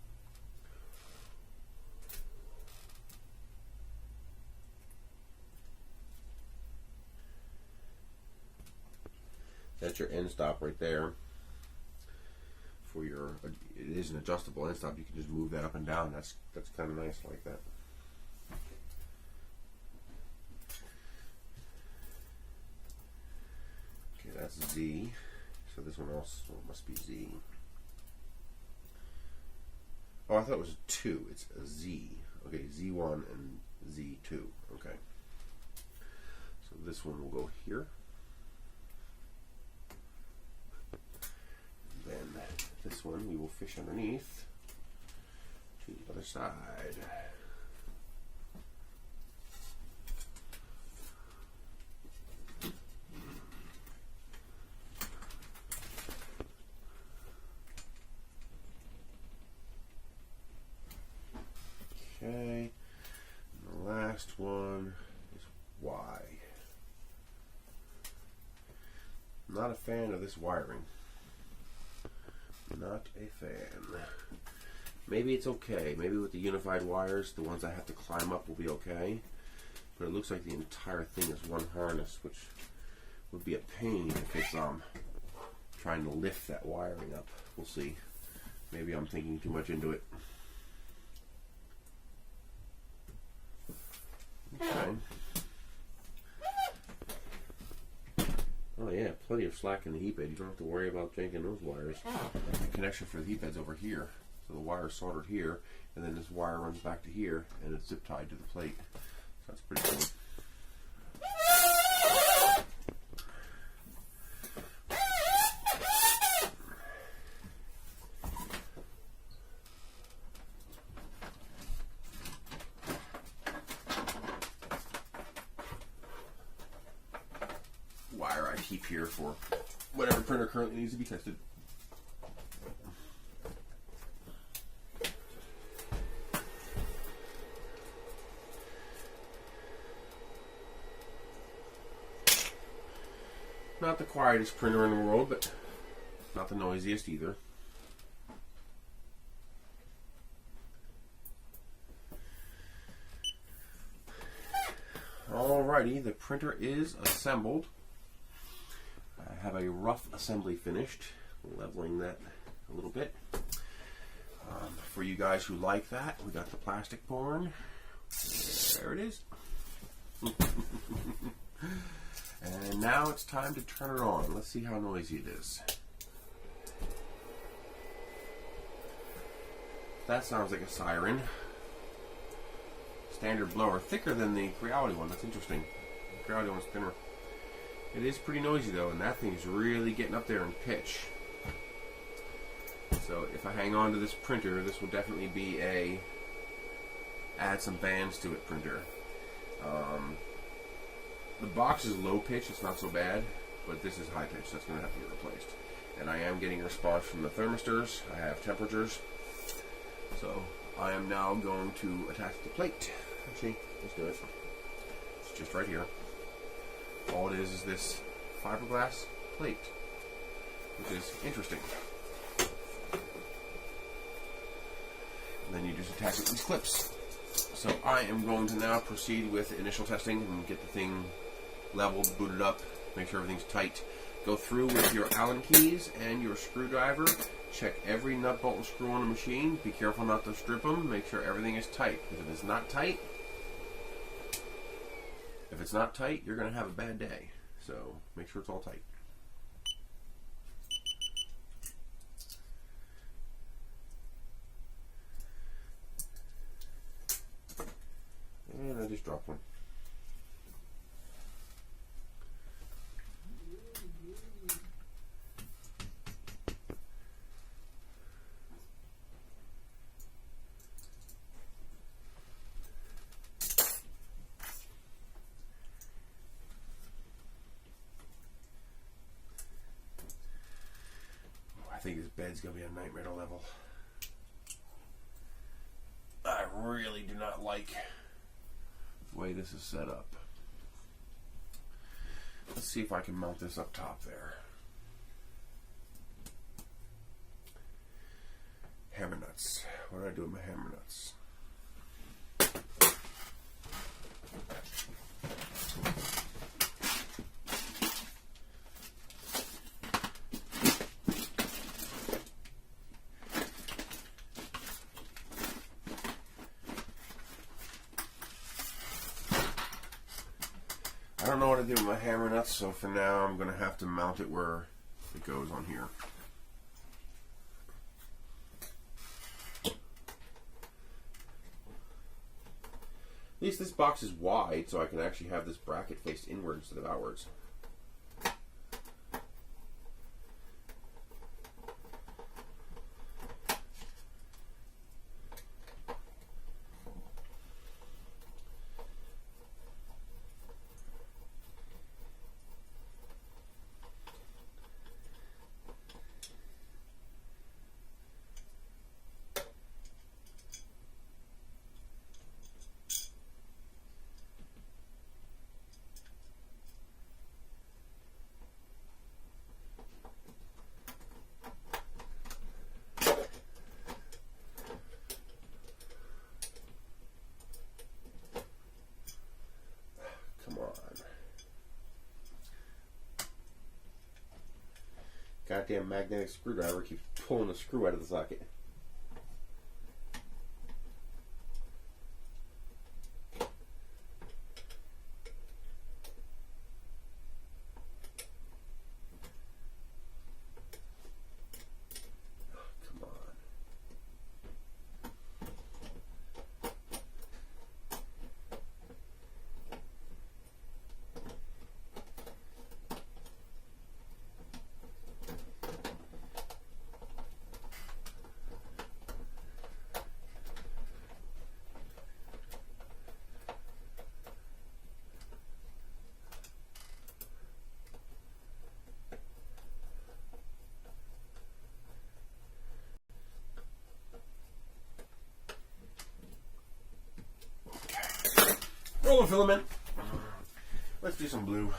That's your end stop right there. For your, it is an adjustable end stop. You can just move that up and down. That's kind of nice like that. Okay, that's Z. So this one also must be Z. Oh, I thought it was 2. It's a Z. Okay, Z1 and Z2. Okay. So this one will go here. Then this one we will fish underneath to the other side. Okay, and the last one is Y. I'm not a fan of this wiring. Not a fan. Maybe it's okay. Maybe with the unified wires, the ones I have to climb up will be okay. But it looks like the entire thing is one harness, which would be a pain if it's trying to lift that wiring up. We'll see. Maybe I'm thinking too much into it. Okay. Oh yeah, plenty of slack in the heat bed. You don't have to worry about janking those wires. The connection for the heat bed's over here. So the wire is soldered here, and then this wire runs back to here, and it's zip tied to the plate. So that's pretty cool. Wire I keep here for whatever printer currently needs to be tested. Not the quietest printer in the world, but not the noisiest either. Alrighty, the printer is assembled. I have a rough assembly finished, leveling that a little bit. For you guys who like that, we got the plastic porn. There it is. And now it's time to turn it on. Let's see how noisy it is. That sounds like a siren. Standard blower, thicker than the Creality one. That's interesting. The Creality one's thinner. It is pretty noisy though, and that thing's really getting up there in pitch. So if I hang on to this printer, this will definitely be a add some bands to it, printer. The box is low pitch, it's not so bad, but this is high pitch, so that's going to have to get replaced. And I am getting a response from the thermistors. I have temperatures. So I am now going to attach the plate. Actually, let's do it. It's just right here. All it is this fiberglass plate, which is interesting. And then you just attach it with these clips. So I am going to now proceed with initial testing and get the thing leveled, booted up, make sure everything's tight. Go through with your Allen keys and your screwdriver. Check every nut, bolt, and screw on the machine. Be careful not to strip them. Make sure everything is tight. Because if it's not tight, you're going to have a bad day. So make sure it's all tight. And I just dropped one. I think this bed's going to be a nightmare to level. I really do not like the way this is set up. Let's see if I can mount this up top there. Hammer nuts. What do I do with my hammer nuts? I don't know what to do with my hammer nuts, so for now I'm going to have to mount it where it goes on here. At least this box is wide, so I can actually have this bracket faced inward instead of outwards. Goddamn magnetic screwdriver keeps pulling the screw out of the socket. Come on. Roll the filament. Let's do some blue.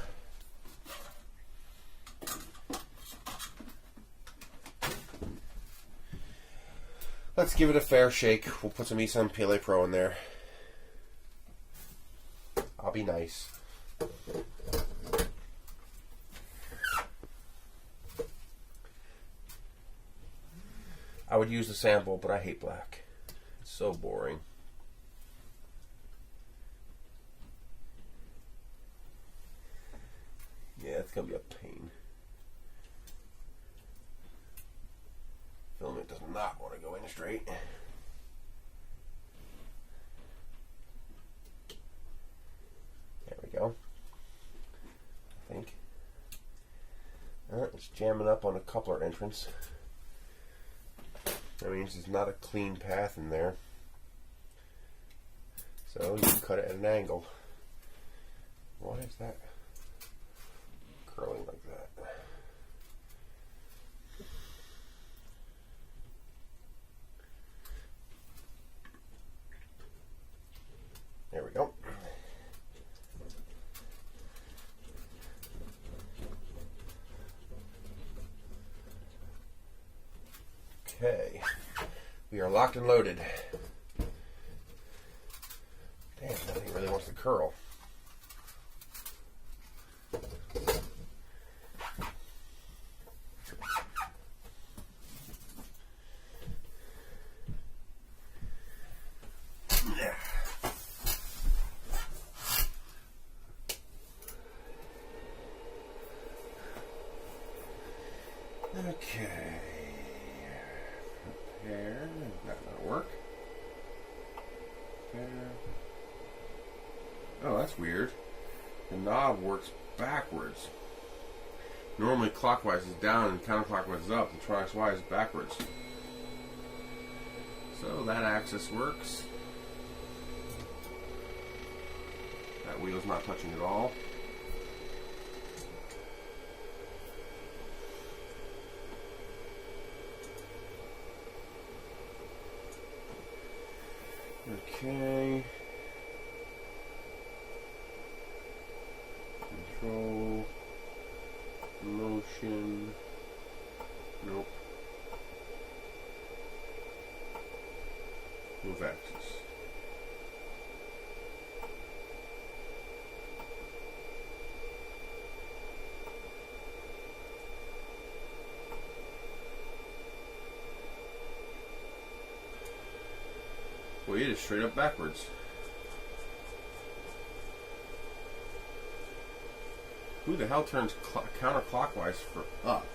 Let's give it a fair shake. We'll put some Eson PLA Pro in there. I'll be nice. I would use the sample, but I hate black. It's so boring. Yeah, it's going to be a pain. Filament does not want to go in straight. There we go. I think. It's jamming up on a coupler entrance. That means there's not a clean path in there. So you cut it at an angle. Why is that curling like that? There we go. Okay, we are locked and loaded. Damn, nothing really wants to curl. Okay. Prepare. That'll work. Prepare. Oh, that's weird. The knob works backwards. Normally clockwise is down and counterclockwise is up. The TronXY is backwards. So that axis works. That wheel's not touching at all. Okay. Control. Motion. Nope. Move axis. Well, it is straight up backwards. Who the hell turns counterclockwise for up?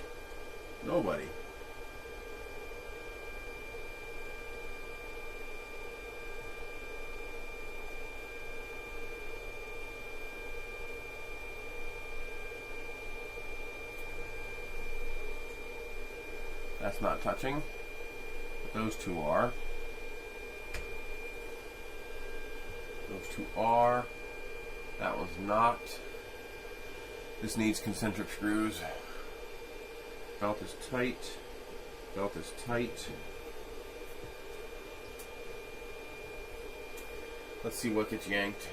Nobody. That's not touching, but those two are. Those two are. That one's not. This needs concentric screws. Belt is tight. Belt is tight. Let's see what gets yanked.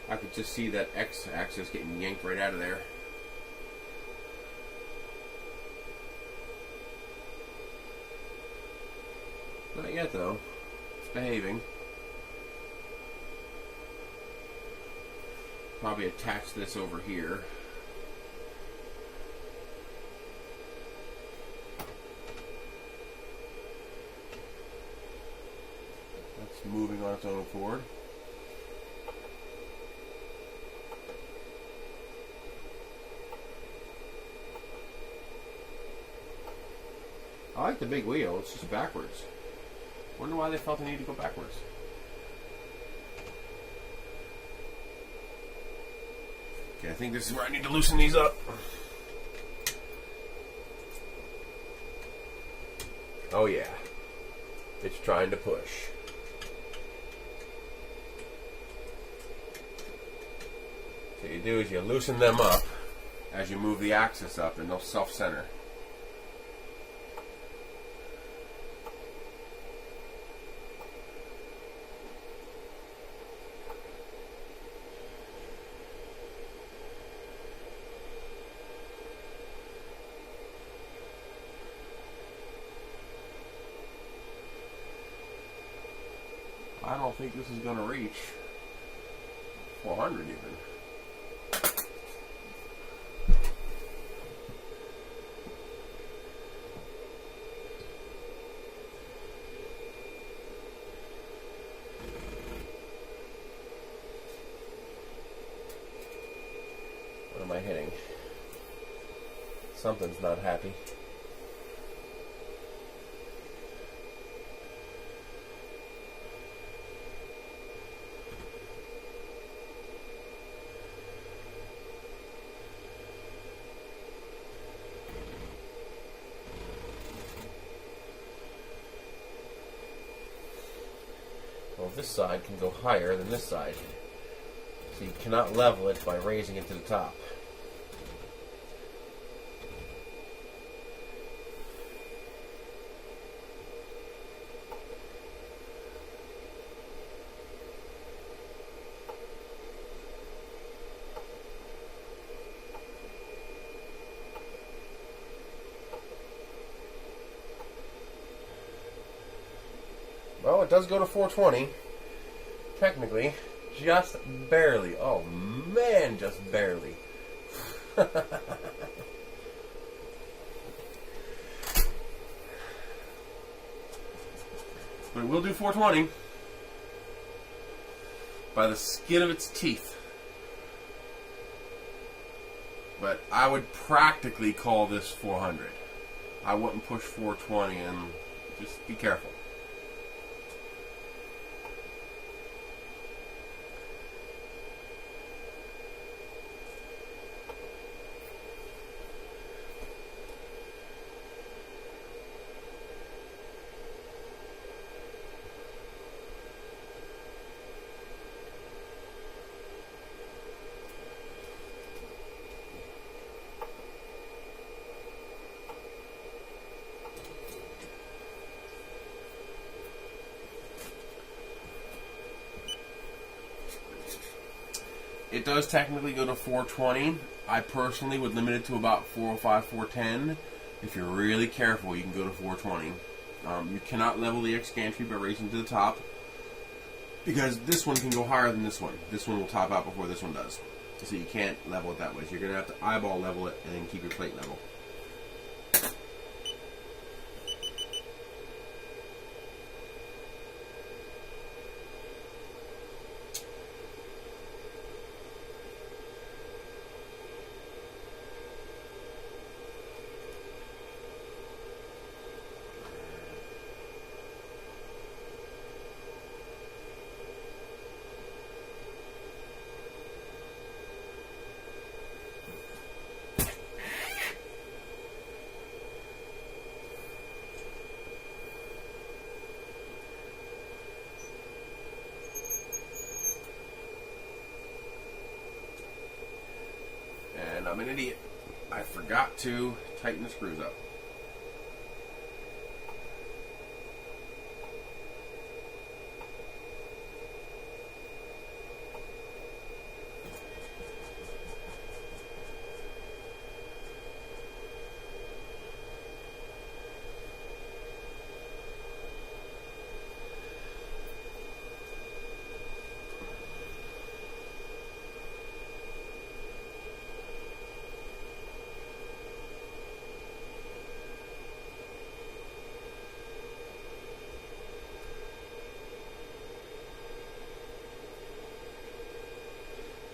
I could just see that X axis getting yanked right out of there. Not yet though. It's behaving. Probably attach this over here. That's moving on its own accord. I like the big wheel, it's just backwards. Wonder why they felt the need to go backwards. Okay, I think this is where I need to loosen these up. Oh yeah, it's trying to push. What you do is you loosen them up as you move the axis up and they'll self-center. I don't think this is going to reach 400 even. What am I hitting? Something's not happy. this side can go higher than this side. So you cannot level it by raising it to the top. Well, it does go to 420. Technically, just barely. Oh man, just barely. But it will do 420 by the skin of its teeth. But I would practically call this 400. I wouldn't push 420, and just be careful. It does technically go to 420. I personally would limit it to about 405, 410. If you're really careful, you can go to 420. You cannot level the X Gantry by raising to the top, because this one can go higher than this one. This one will top out before this one does. So you can't level it that way. So you're going to have to eyeball level it and then keep your plate level. I'm an idiot. I forgot to tighten the screws up.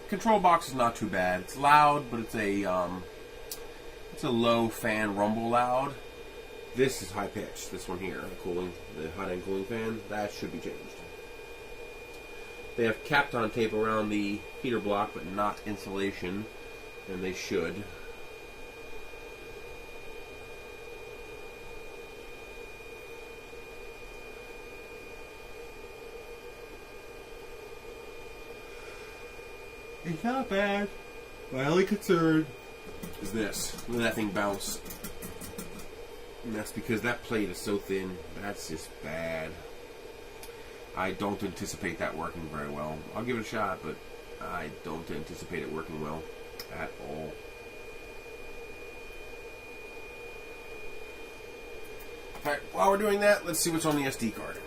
Control box is not too bad. It's loud, but it's a low fan rumble loud. This is high pitched. This one here, the hot end cooling fan, that should be changed. They have Kapton tape around the heater block, but not insulation, and they should. It's not bad. My only concern is this. Look at that thing bounce. And that's because that plate is so thin. That's just bad. I don't anticipate that working very well. I'll give it a shot, but I don't anticipate it working well at all. Alright, while we're doing that, let's see what's on the SD card.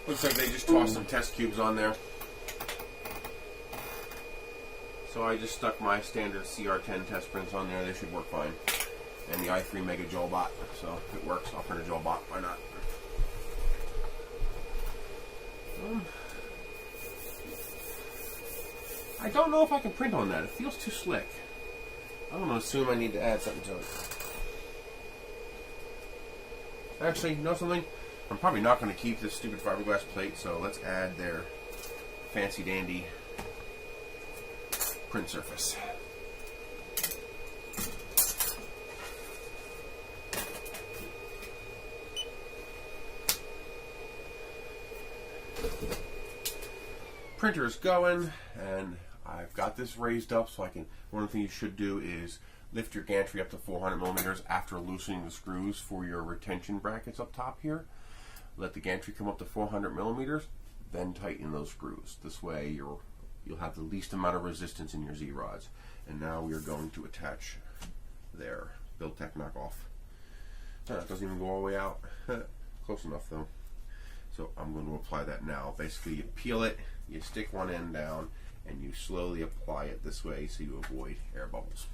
Looks like they just tossed some test cubes on there. So I just stuck my standard CR10 test prints on there. They should work fine. And the i3 Mega Gel Bot. So if it works, I'll print a Gel Bot. Why not? I don't know if I can print on that. It feels too slick. I'm going to assume I need to add something to it. Actually, you know something? I'm probably not going to keep this stupid fiberglass plate, so let's add their fancy dandy print surface. Printer is going, and I've got this raised up so I can. One of the things you should do is lift your gantry up to 400 millimeters after loosening the screws for your retention brackets up top here. Let the gantry come up to 400 millimeters, then tighten those screws. This way you'll have the least amount of resistance in your Z-rods. And now we are going to attach their Build-Tech knockoff. That doesn't even go all the way out. Close enough though. So I'm going to apply that now. Basically you peel it, you stick one end down, and you slowly apply it this way so you avoid air bubbles.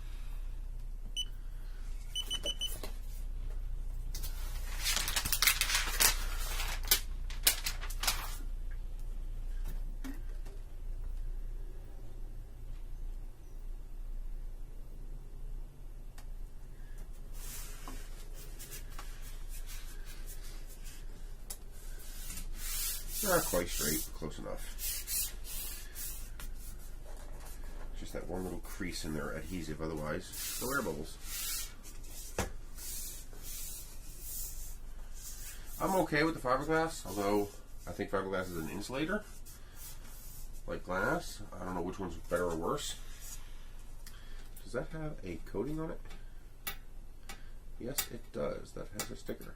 Not quite straight, close enough. Just that one little crease in their adhesive, otherwise no air bubbles. I'm okay with the fiberglass, although I think fiberglass is an insulator, like glass. I don't know which one's better or worse. Does that have a coating on it? Yes, it does. That has a sticker.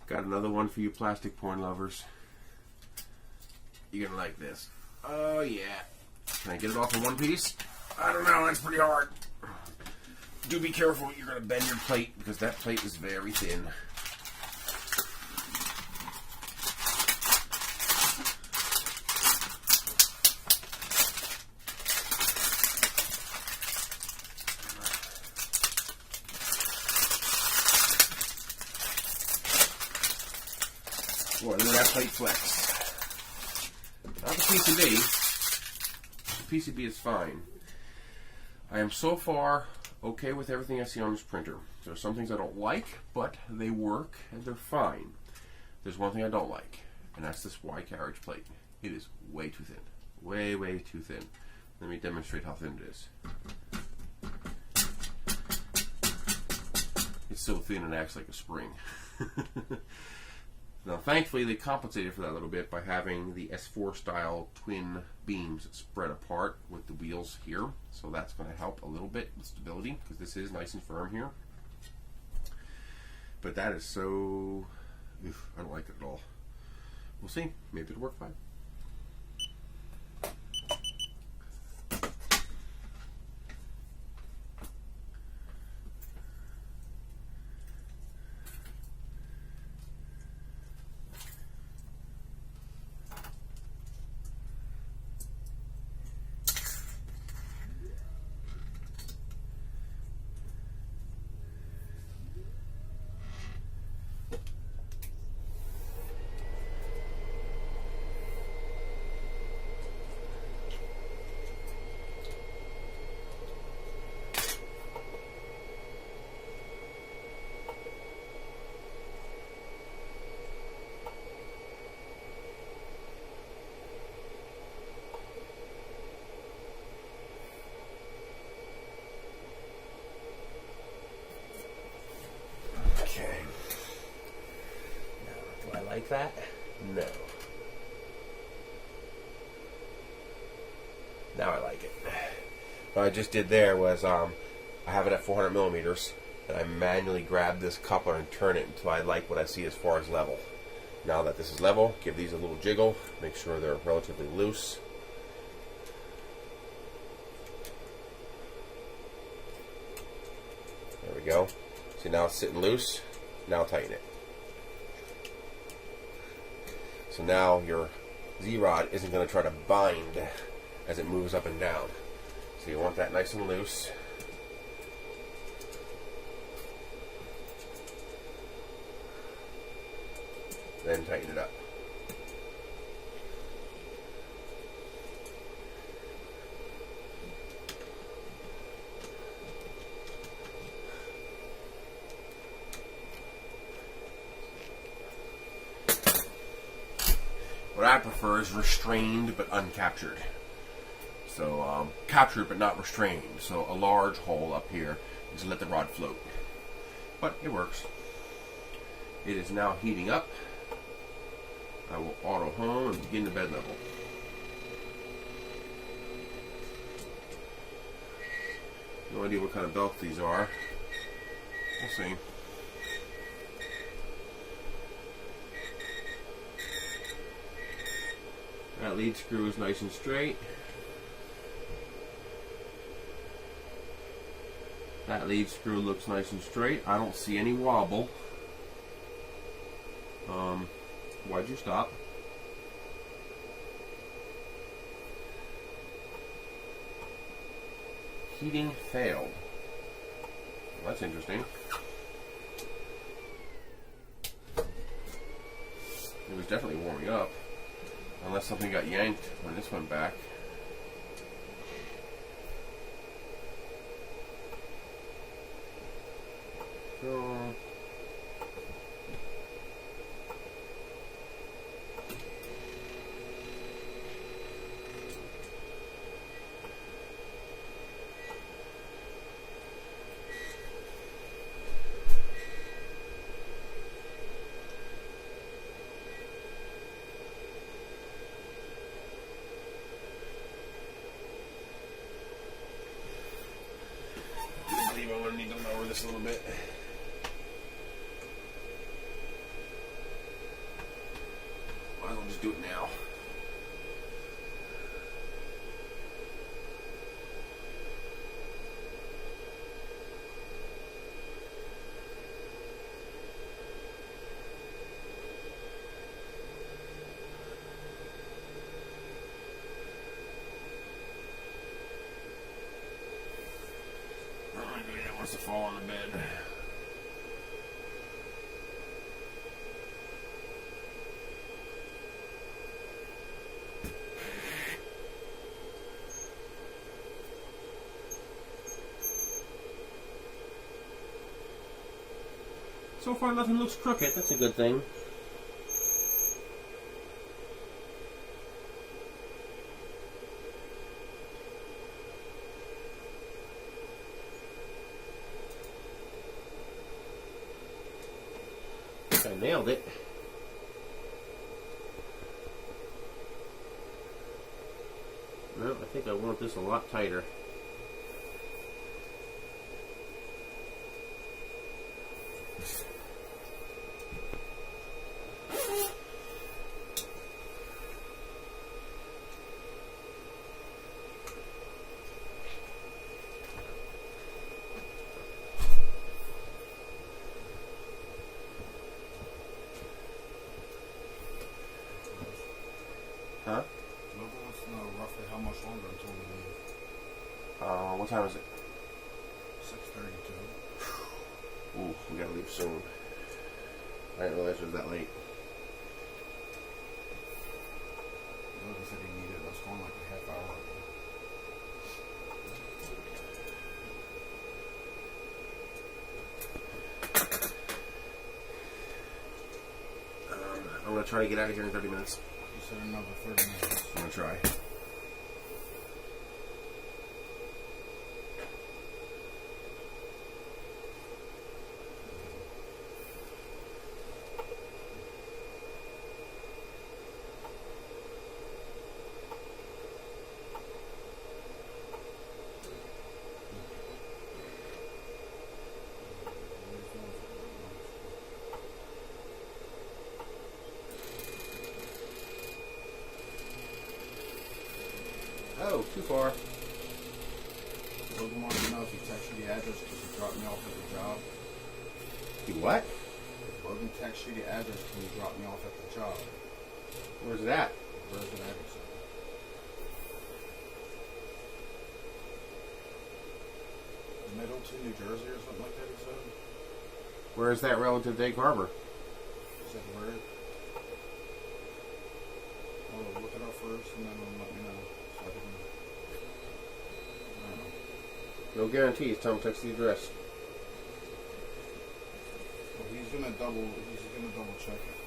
Got another one for you plastic porn lovers. You're gonna like this. Oh yeah. Can I get it off in one piece? I don't know, that's pretty hard. Do be careful, you're gonna bend your plate because that plate is very thin. Boy, look at that plate flex. Not the PCB. The PCB is fine. I am so far okay with everything I see on this printer. There are some things I don't like, but they work and they're fine. There's one thing I don't like, and that's this Y carriage plate. It is way too thin. Way, way too thin. Let me demonstrate how thin it is. It's so thin it acts like a spring. Now, thankfully, they compensated for that a little bit by having the S4 style twin beams spread apart with the wheels here. So that's going to help a little bit with stability because this is nice and firm here. But that is so... I don't like it at all. We'll see. Maybe it'll work fine. Like that? No. Now I like it. What I just did there was I have it at 400 millimeters, and I manually grab this coupler and turn it until I like what I see as far as level. Now that this is level, give these a little jiggle, make sure they're relatively loose. There we go. See, now it's sitting loose. Now tighten it. So now your Z-rod isn't going to try to bind as it moves up and down. So you want that nice and loose. Then tighten it up. What I prefer is restrained but uncaptured. So captured but not restrained. So a large hole up here is to let the rod float. But it works. It is now heating up. I will auto home and begin the bed level. No idea what kind of belts these are. We'll see. That lead screw is nice and straight. That lead screw looks nice and straight. I don't see any wobble. Why'd you stop? Heating failed. Well, that's interesting. It was definitely warming up. Unless something got yanked when this went back. So, I believe I'm going to need to lower this a little bit. Might as well just do it now. Wants to fall on the bed. So far nothing looks crooked, that's a good thing. I nailed it. No, I think I want this a lot tighter. Huh? Logan wants to know roughly how much longer until we leave. What time is it? 6:32. Ooh, we gotta leave soon. I didn't realize it was that late. Logan said he needed us going like a half hour. I'm gonna try to get out of here in 30 minutes. You said another 30 minutes. I'm gonna try. Oh, too far. Logan wanted to know if he texted you the address because he dropped me off at the job. You what? If Logan texted you the address, can you drop me off at the job? Where's it at? Where's the address? Middleton, New Jersey or something like that, he said? Where is that relative to Egg Harbor? He said where? Oh, look it up first and then let me know. So I can... I don't know. No guarantees. Tell him to text the address. Well, he's gonna double check it.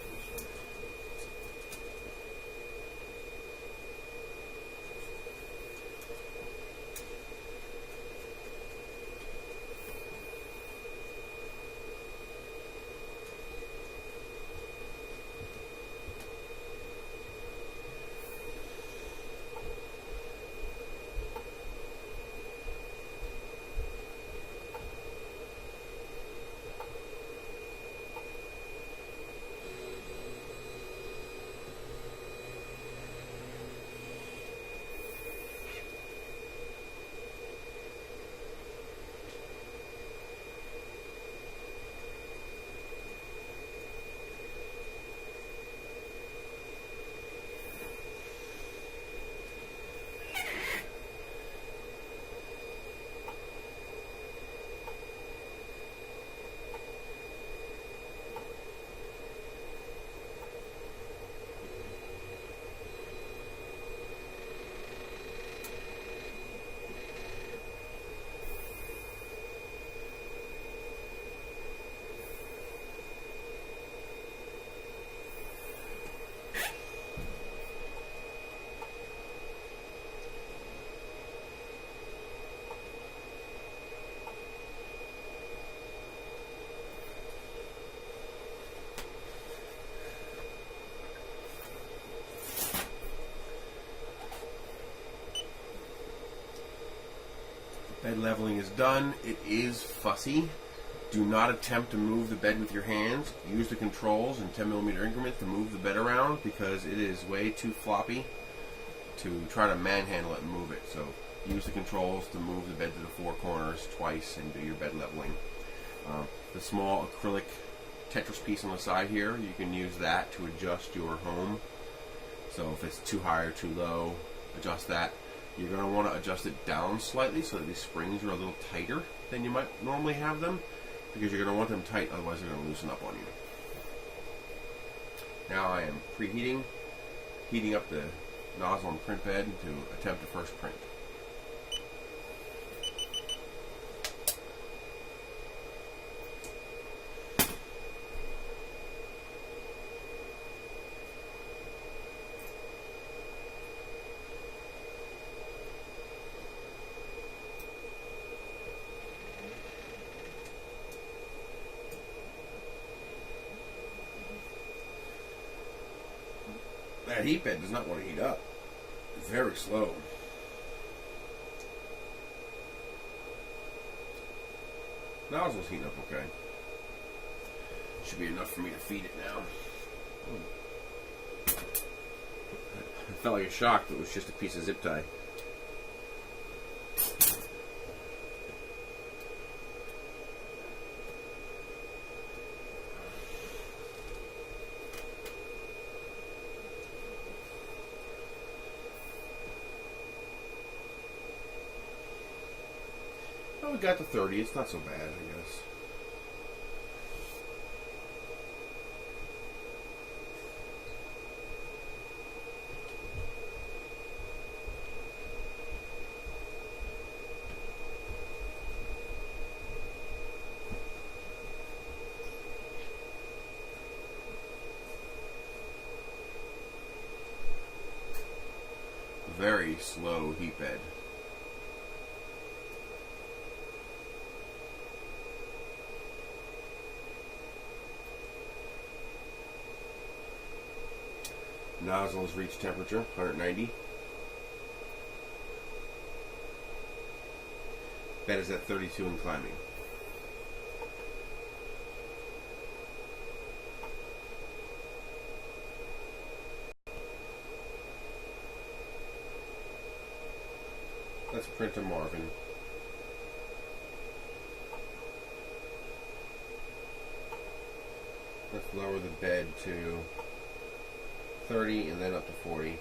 Bed leveling is done. It is fussy. Do not attempt to move the bed with your hands. Use the controls in 10mm increments to move the bed around because it is way too floppy to try to manhandle it and move it. So use the controls to move the bed to the four corners twice and do your bed leveling. The small acrylic Tetris piece on the side here, you can use that to adjust your home. So if it's too high or too low, adjust that. You're going to want to adjust it down slightly so that these springs are a little tighter than you might normally have them, because you're going to want them tight, otherwise they're going to loosen up on you. Now I am preheating, heating up the nozzle and print bed to attempt the first print. That heat bed does not want to heat up. It's very slow. Nozzle's heating up okay. Should be enough for me to feed it now. I felt like a shock that it was just a piece of zip tie. Well, we got to 30. It's not so bad, I guess. Very slow heat bed. Nozzles reach temperature, 190. Bed is at 32 and climbing. Let's print a Marvin. Let's lower the bed to 30 and then up to 40.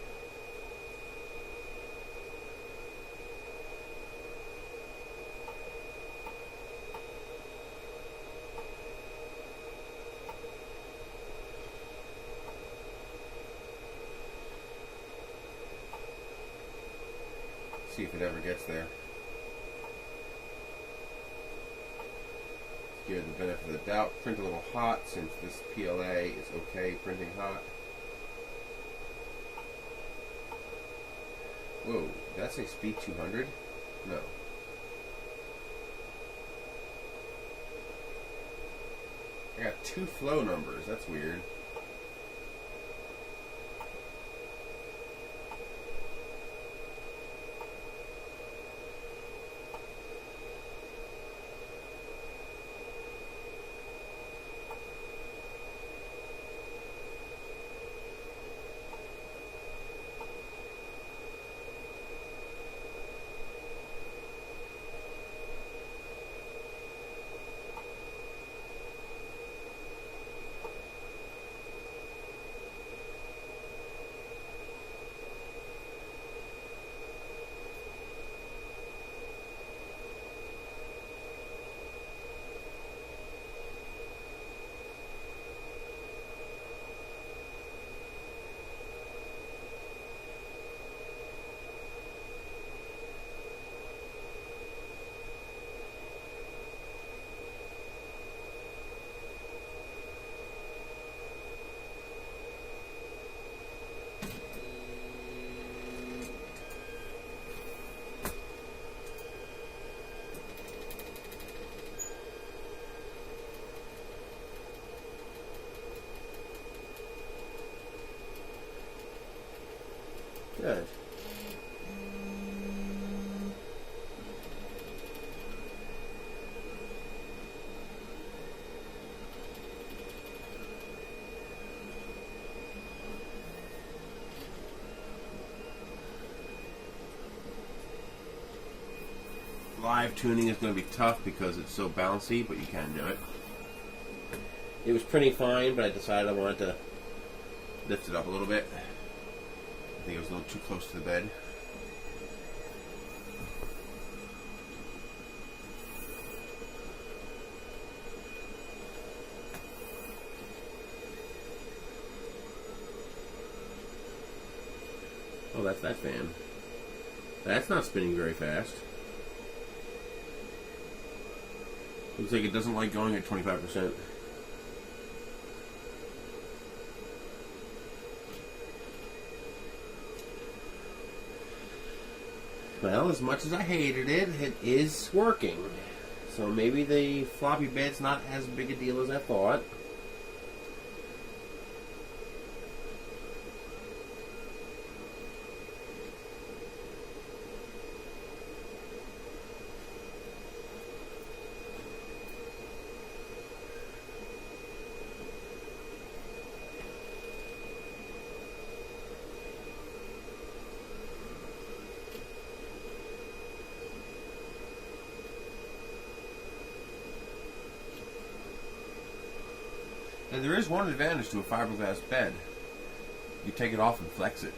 See if it ever gets there. Give it the benefit of the doubt. Print a little hot since this PLA is okay printing hot. Whoa, did that say speed 200? No. I got 2 flow numbers. That's weird. Good. Live tuning is going to be tough because it's so bouncy, but you can do it. It was printing fine, but I decided I wanted to lift it up a little bit. I think it was a little too close to the bed. Oh, that's that fan. That's not spinning very fast. Looks like it doesn't like going at 25%. Well, as much as I hated it, it is working. So maybe the floppy bed's not as big a deal as I thought. And there is one advantage to a fiberglass bed. You take it off and flex it.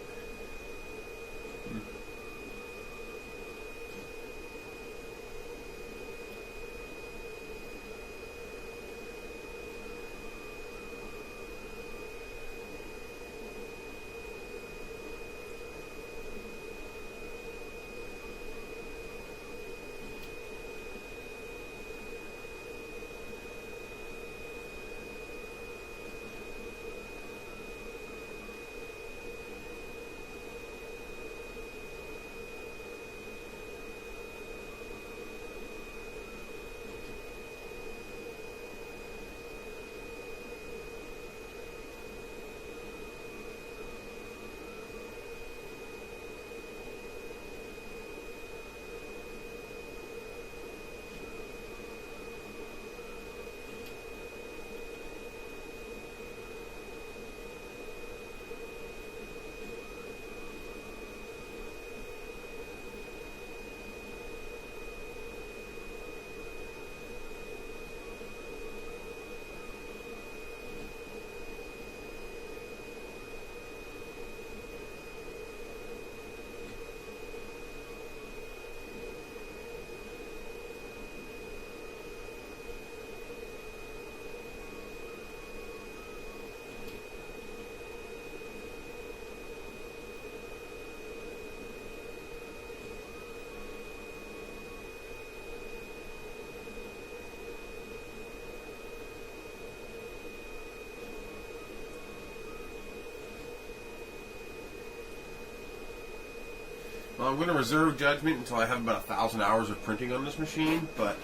Well, I'm going to reserve judgment until I have about 1,000 hours of printing on this machine, but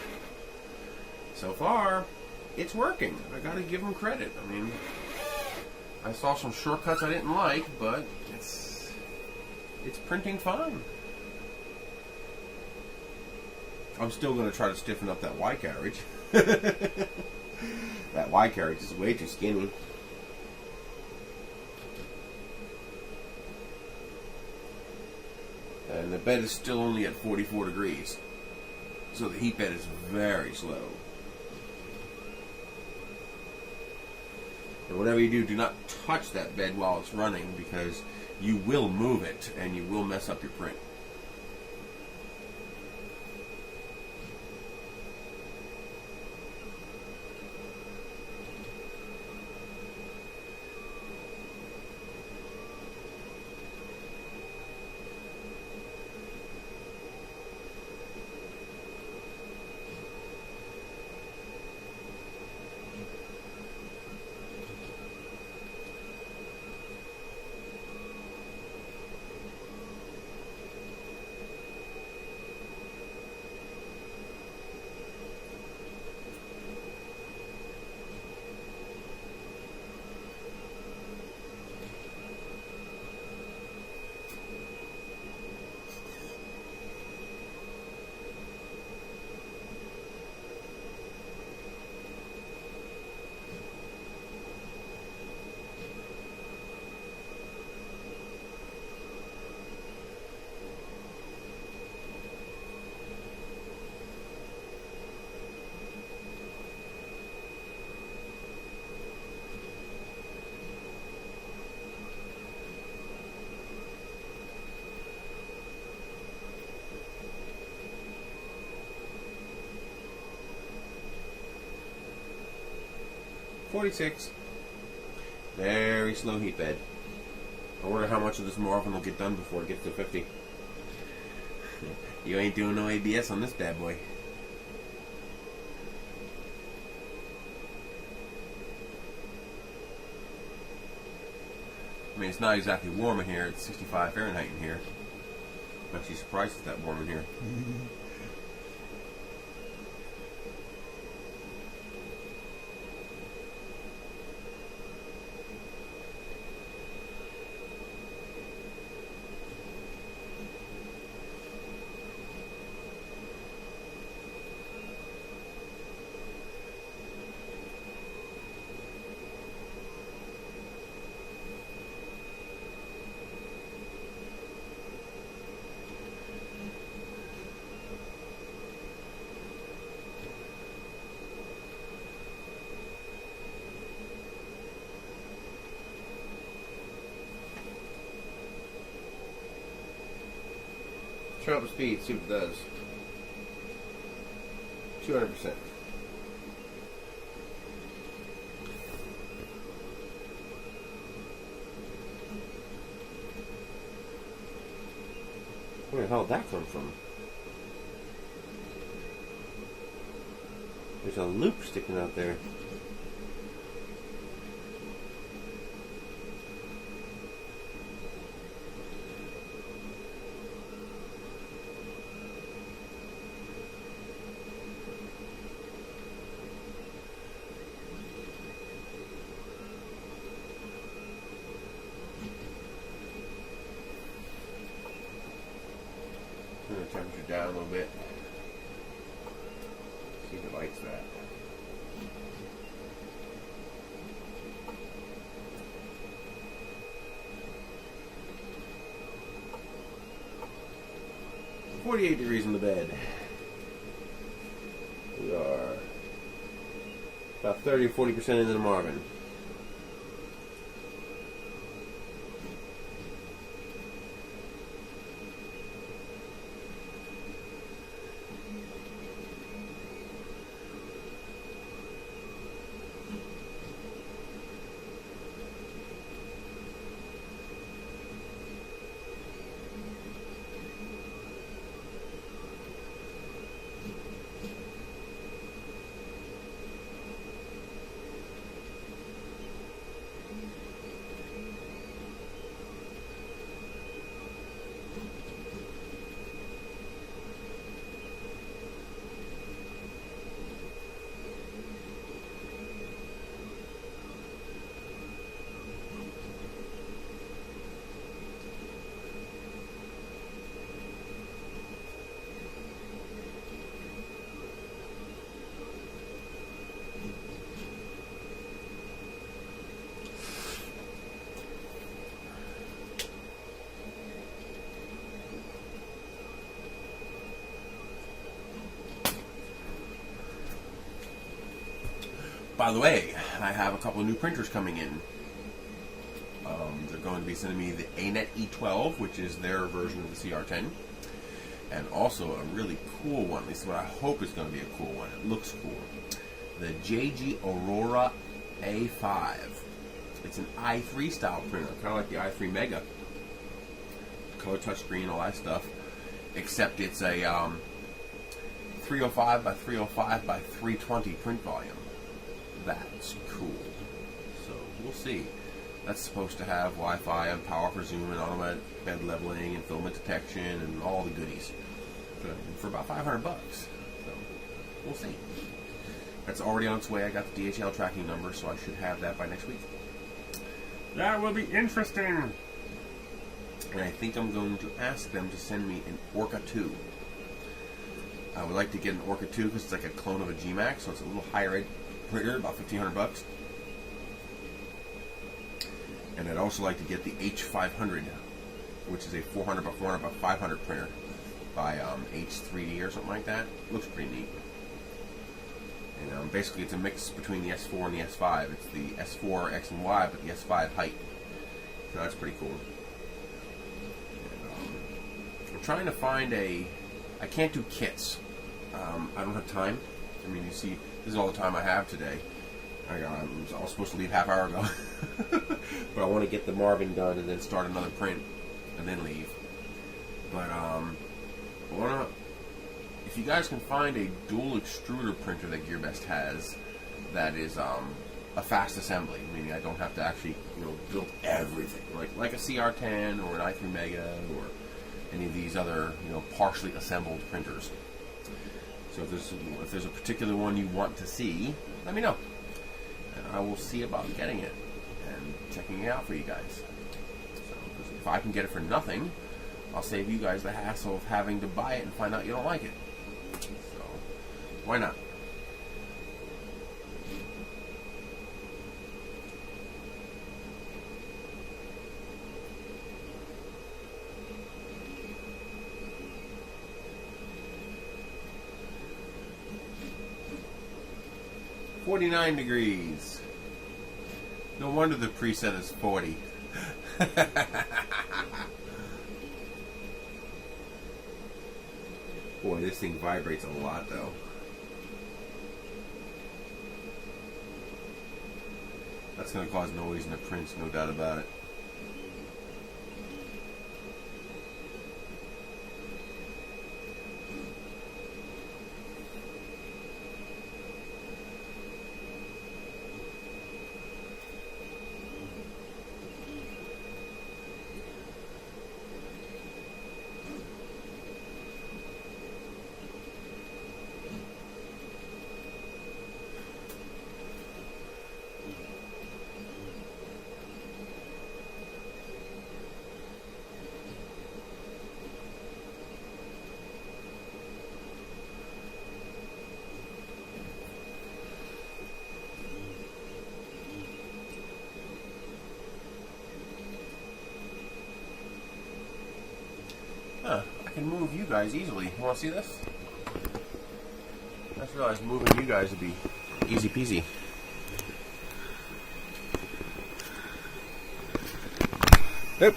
so far, it's working. I got to give them credit. I mean, I saw some shortcuts I didn't like, but it's printing fine. I'm still going to try to stiffen up that Y carriage. That Y carriage is way too skinny. And the bed is still only at 44 degrees. So the heat bed is very slow. And whatever you do, do not touch that bed while it's running, because you will move it and you will mess up your print. .46. Very slow heat bed. I wonder how much of this Marvin will get done before it gets to 50. You ain't doing no ABS on this bad boy. I mean, it's not exactly warm in here. It's 65 Fahrenheit in here. I'm actually surprised it's that warm in here. Turn up the speed, see what it does. 200%. Where the hell did that come from? There's a loop sticking out there. Turn the temperature down a little bit. See if it likes that. .48 degrees in the bed. We are about 30 or 40% into the Marvin. By the way, I have a couple of new printers coming in. They're going to be sending me the ANET E12, which is their version of the CR10, and also a really cool one, at least what I hope is going to be a cool one. It looks cool. The JG Aurora A5. It's an i3 style printer, kind of like the i3 Mega. Color touchscreen, all that stuff, except it's a 305 by 305 by 320 print volume. That's cool. So we'll see. That's supposed to have Wi-Fi and power for zoom and automatic bed leveling and filament detection and all the goodies for about $500. So we'll see. That's already on its way. I got the DHL tracking number, so I should have that by next week. That will be interesting. And I think I'm going to ask them to send me an Orca 2. I would like to get an Orca 2 because it's like a clone of a G-Max, so it's a little higher end printer, about $1,500. And I'd also like to get the H500, which is a 400 by 400 by 500 printer by H3D or something like that. Looks pretty neat. And basically it's a mix between the S4 and the S5. It's the S4 X and Y, but the S5 height. So that's pretty cool. And, I'm trying to find I can't do kits. I don't have time. I mean, you see, this is all the time I have today. I was supposed to leave half hour ago. But I want to get the Marvin done and then start another print and then leave. But if you guys can find a dual extruder printer that GearBest has that is a fast assembly, meaning I don't have to actually build everything like a CR10 or an i3 Mega or any of these other partially assembled printers. So if there's a particular one you want to see, let me know. And I will see about getting it and checking it out for you guys. So, if I can get it for nothing, I'll save you guys the hassle of having to buy it and find out you don't like it. So, why not? $49 degrees. No wonder the preset is 40. Boy, this thing vibrates a lot, though. That's going to cause noise in the prints, no doubt about it. I can move you guys easily. You want to see this? I just realized moving you guys would be easy peasy. Yep.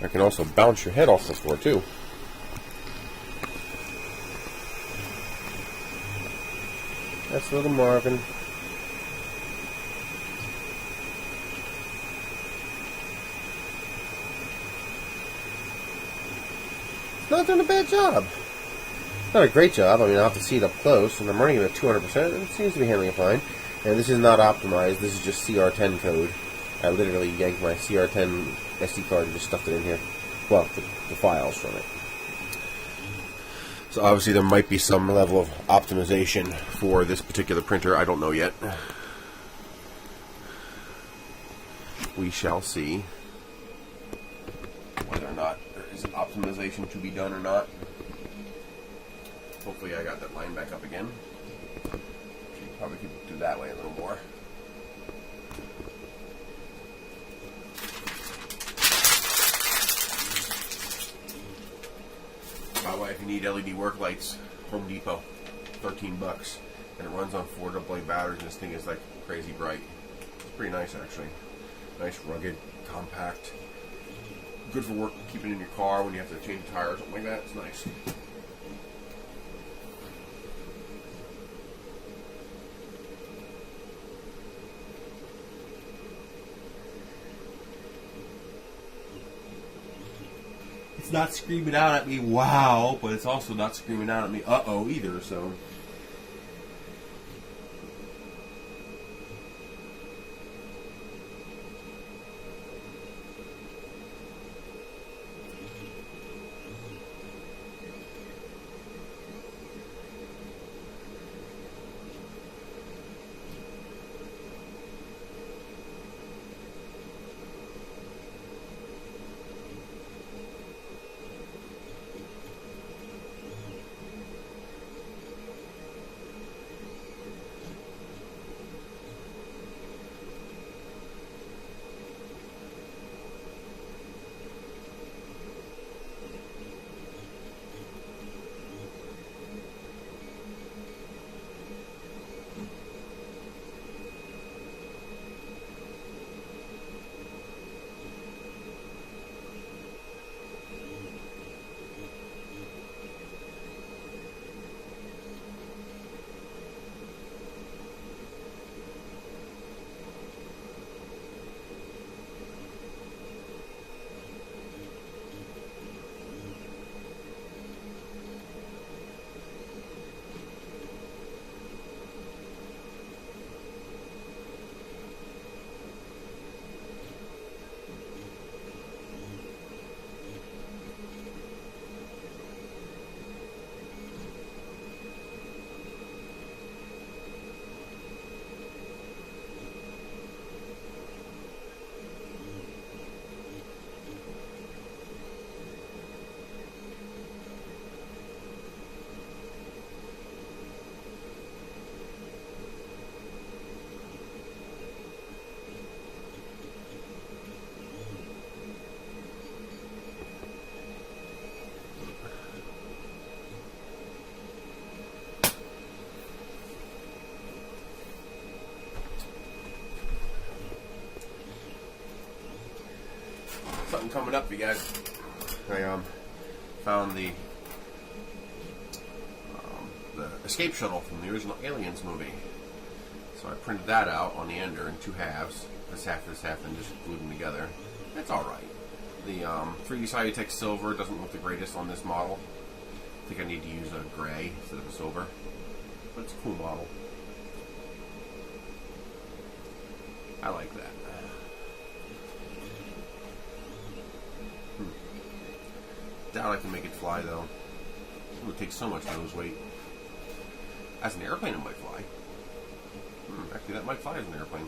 I can also bounce your head off the floor too. That's little Marvin. Not doing a bad job. Not a great job. I mean, I'll have to see it up close, and I'm running it at 200%, and it seems to be handling it fine. And this is not optimized. This is just CR10 code. I literally yanked my CR10 SD card and just stuffed it in here. Well, the files from it. So obviously there might be some level of optimization for this particular printer. I don't know yet. We shall see whether or not there is an optimization to be done or not. Hopefully I got that line back up again. Probably could do that way a little more. By the way, if you need LED work lights, Home Depot, $13. and it runs on 4 AA batteries, and this thing is like crazy bright. It's pretty nice, actually. Nice, rugged, compact. Good for work, keeping it in your car when you have to change a tire or something like that. It's nice. It's not screaming out at me, wow, but it's also not screaming out at me, uh-oh, either, so. Something coming up, you guys. I found the escape shuttle from the original Aliens movie. So I printed that out on the ender in 2 halves. This half, and just glued them together. It's alright. The 3D Cytec silver doesn't look the greatest on this model. I think I need to use a gray instead of a silver. But it's a cool model. I like that. Doubt I can make it fly, though. It would take so much nose weight. As an airplane, it might fly. Actually, that might fly as an airplane.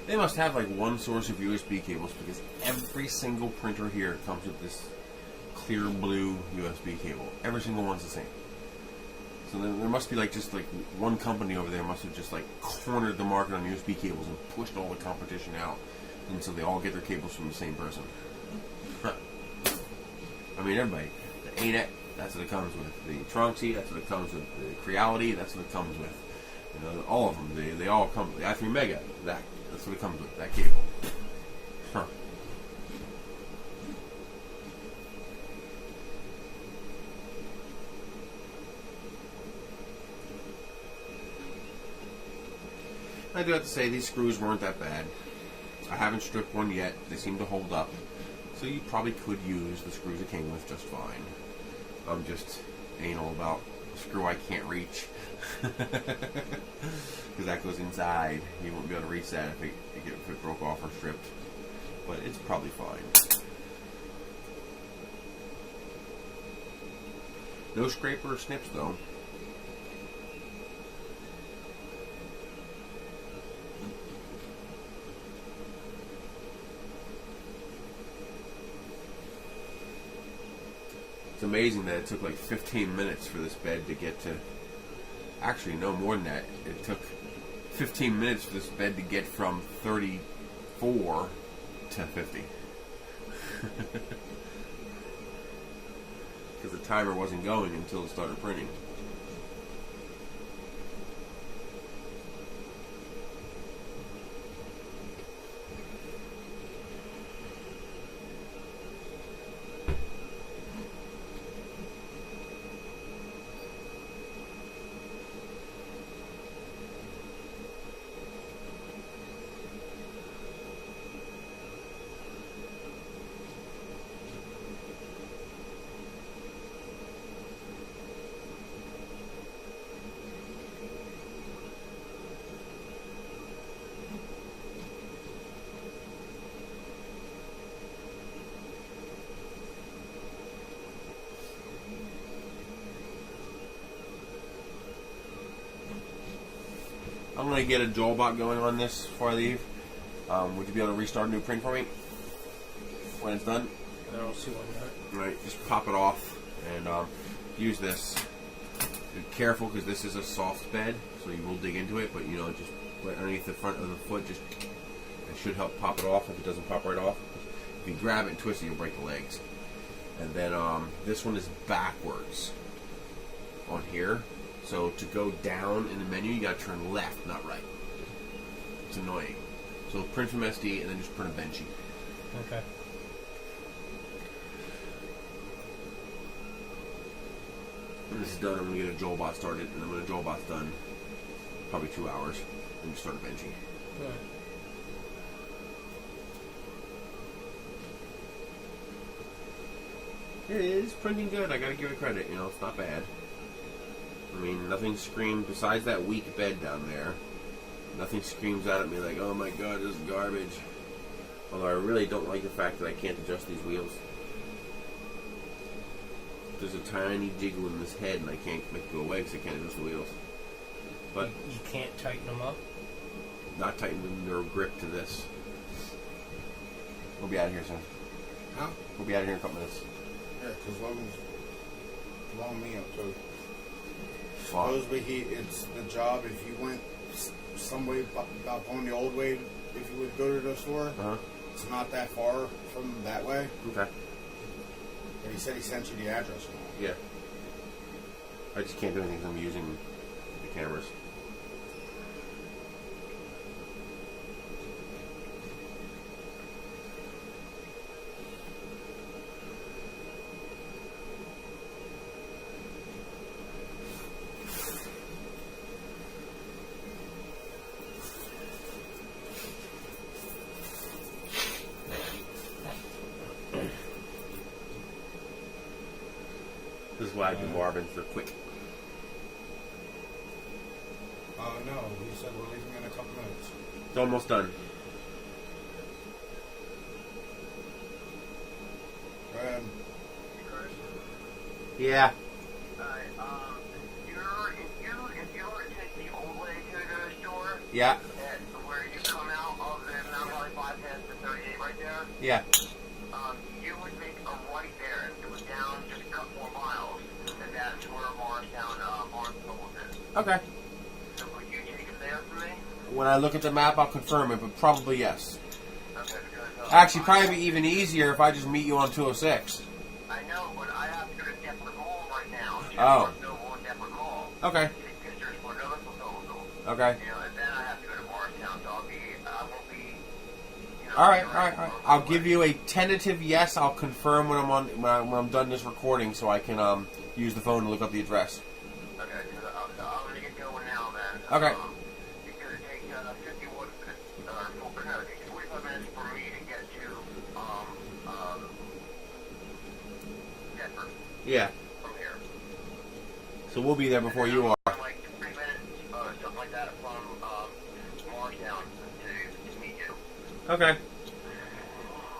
They must have like one source of USB cables, because every single printer here comes with this clear blue USB cable. Every single one's the same. So then there must be like just like one company over there must have just like cornered the market on USB cables and pushed all the competition out, and so they all get their cables from the same person. Huh. I mean, everybody. The ANET, that's what it comes with. The TronXY, that's what it comes with. The Creality, that's what it comes with. You know, all of them. They all come. The i3 Mega, that's what it comes with. That cable. Huh. I do have to say, these screws weren't that bad. I haven't stripped one yet. They seem to hold up. So you probably could use the screws it came with just fine. I'm just anal about a screw I can't reach. Because that goes inside. You won't be able to reach that if it broke off or stripped. But it's probably fine. No scraper or snips though. It's amazing that it took like 15 minutes for this bed to get to... Actually, no more than that. It took 15 minutes for this bed to get from 34 to 50. Because the timer wasn't going until it started printing. I'm going to get a JoulBot going on this before I leave. Would you be able to restart a new print for me when it's done? I don't see one yet. Right, just pop it off and use this. Be careful because this is a soft bed, so you will dig into it, but you know, just right underneath the front of the foot, just it should help pop it off if it doesn't pop right off. If you grab it and twist it, you'll break the legs. And then this one is backwards on here. So to go down in the menu, you got to turn left, not right. It's annoying. So print from SD and then just print a Benchy. Okay. When this is done, I'm going to get a JoulBot started, and then when a JoulBot's done, probably 2 hours, then just start a Benchy. Good. It is printing good. I got to give it credit. You know, it's not bad. I mean, nothing screamed, besides that weak bed down there, nothing screams out at me like, oh my god, this is garbage. Although I really don't like the fact that I can't adjust these wheels. There's a tiny jiggle in this head and I can't make it go away because I can't adjust the wheels. But you can't tighten them up? Not tighten their grip to this. We'll be out of here soon. Huh? We'll be out of here in a couple minutes. Yeah, because Logan's blowing me up too. Wow. It's the job if you went some way about going the old way, if you would go to the store, it's not that far from that way. Okay. But he said he sent you the address. Yeah. I just can't do anything because I'm using the cameras. This is why I do Marvins, they're quick. No, he said we're leaving in a couple minutes. It's almost done. Yeah. If you were to take the old way to the store, Yeah. Where you come out of the Mount Valley bypass to 38 right there, Yeah. you would make a right there and go down Morristown Barnstable is. Okay. So would you take it there for me? When I look at the map, I'll confirm it, but probably yes. Okay, because... Actually, probably be even easier if I just meet you on 206. I know, but I have to go to Deptford Mall right now. Oh. Noble and Deptford Mall. Okay. To take pictures for another proposal. Okay. You know, and then I have to go to Morristown, so I won't be... You know, All right. I'll give you a tentative yes. I'll confirm when I'm done this recording, so I can use the phone to look up the address. Okay, because I'm going to get going now, then. Okay. It's going to take 45 minutes for me to get to Deptford Yeah. from here. So we'll be there before you are. Like 3 minutes, something like that, from Morristown to meet you. Okay.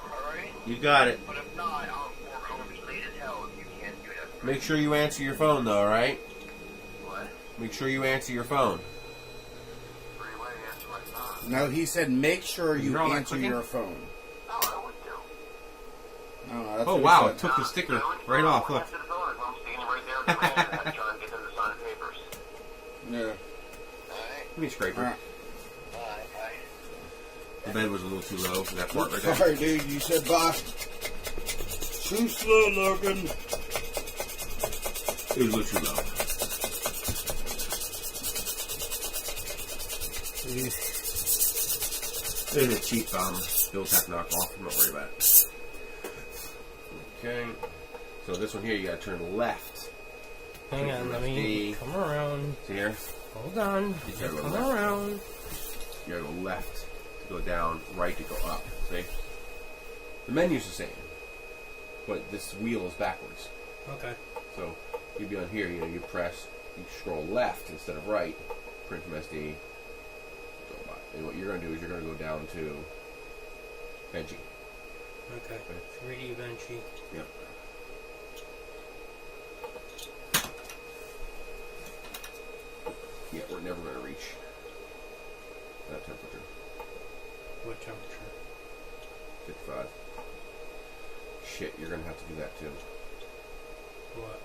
Alright? You got it. But if not, I'm going to be late as hell if you can't do that. Make sure you answer your phone, though. All right. What? Make sure you answer your phone. Pretty way to answer my phone. No, he said make sure you You're all answer clicking? your phone. Oh, I would do. No, that's Oh what he wow! said. It took the sticker right off. Look. Answer the phone if I'm standing right there at the man and I'm trying to get them to sign the papers. Yeah. Alright? Give me a scraper. Alright. Bye. The bed was a little too low for that part right there. Sorry, dude. You said bye. Too slow, Logan. It was a little too low. It's a cheap bill tap knockoff. I'm not worried about it. Okay. So this one here, you gotta turn left. Hang on, let me come around. See here? Hold on. You gotta go Come left. around. You gotta go left to go down, right to go up. See? The menu's the same, but this wheel is backwards. Okay. So you'd be on here, you press, you scroll left instead of right, print from SD, go by. And what you're going to do is you're going to go down to Benchy. Okay. 3D Benchy. Yep. Yeah, we're never going to reach that temperature. What temperature? 55. Shit, you're going to have to do that too. What?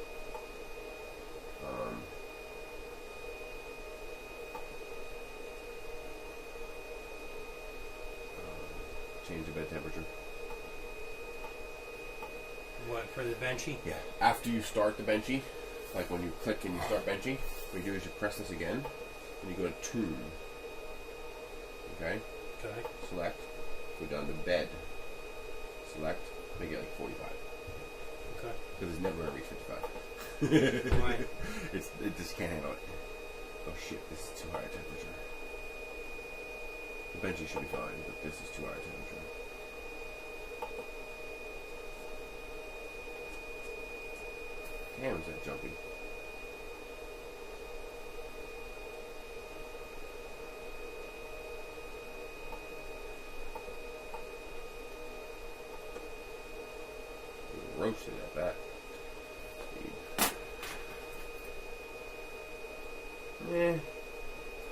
Change the bed temperature. What, for the Benchy? Yeah. After you start the Benchy, like when you click and you start Benchy, what you do is you press this again, and you go to Tune. Okay? Okay. Select, go down to Bed. Select, make it like 45. Okay. Because it's never going to reach 55. Why? It just can't handle it. Oh shit, this is too high a temperature. The Benchy should be fine, but this is too high a temperature. Damn, is that jumpy. Roasted at that speed.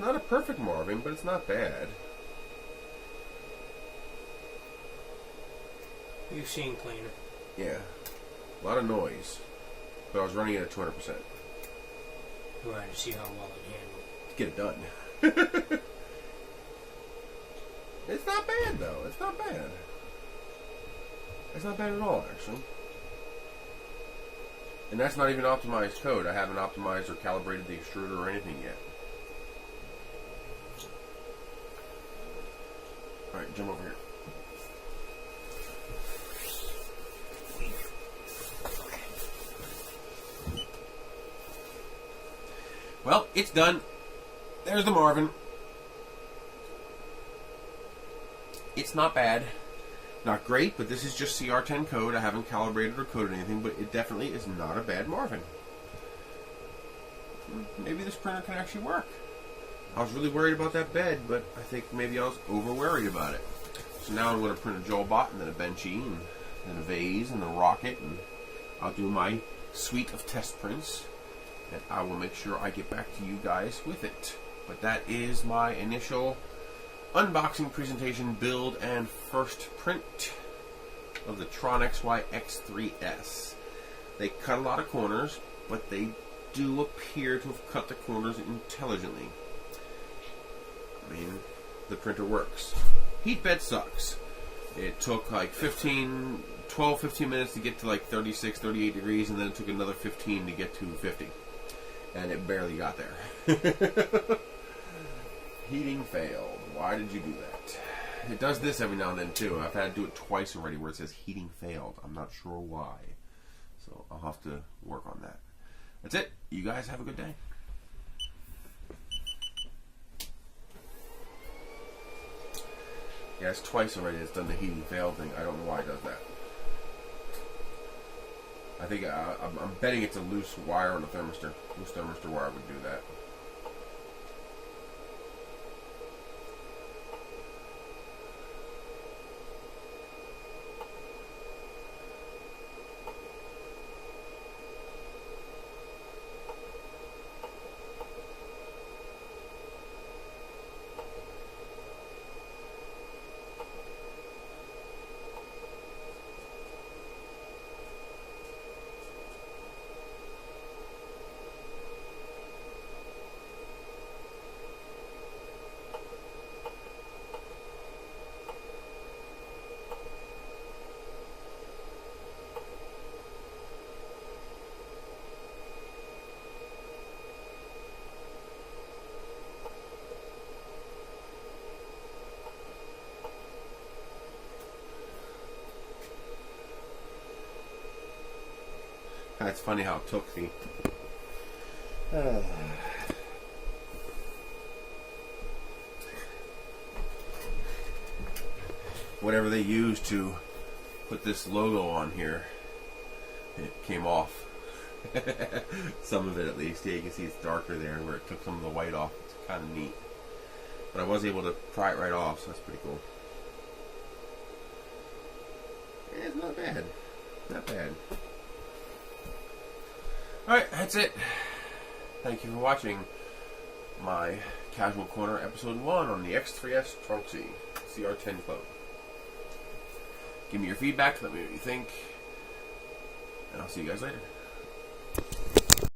Not a perfect Marvin, but it's not bad. You've seen cleaner. Yeah. A lot of noise. But I was running it at 200%. You wanted to see how well it handled. Get it done. It's not bad, though. It's not bad. It's not bad at all, actually. And that's not even optimized code. I haven't optimized or calibrated the extruder or anything yet. Alright, jump over here. Well, it's done. There's the Marvin. It's not bad. Not great, but this is just CR10 code. I haven't calibrated or coded anything, but it definitely is not a bad Marvin. Maybe this printer can actually work. I was really worried about that bed, but I think maybe I was over-worried about it. So now I'm going to print a Joel Bot, and then a Benchy, and then a Vase, and a Rocket, and I'll do my suite of test prints, and I will make sure I get back to you guys with it. But that is my initial unboxing presentation, build, and first print of the TronXY X3S. They cut a lot of corners, but they do appear to have cut the corners intelligently. I mean, the printer works. Heat bed sucks. It took like 15 minutes to get to like 36, 38 degrees, and then it took another 15 to get to 50. And it barely got there. Heating failed. Why did you do that? It does this every now and then too. I've had to do it twice already where it says heating failed. I'm not sure why. So I'll have to work on that. That's it. You guys have a good day. Yeah, it's twice already it's done the heating failed thing. I don't know why it does that. I think I'm betting it's a loose wire on the thermistor. Loose thermistor wire would do that. It's funny how it took the whatever they used to put this logo on here, it came off. Some of it at least. Yeah, you can see it's darker there where it took some of the white off. It's kind of neat. But I was able to pry it right off, so that's pretty cool. Yeah, it's not bad. Not bad. Alright, that's it. Thank you for watching my Casual Corner episode 1 on the X3S TronXY CR10 Club. Give me your feedback, let me know what you think, and I'll see you guys later.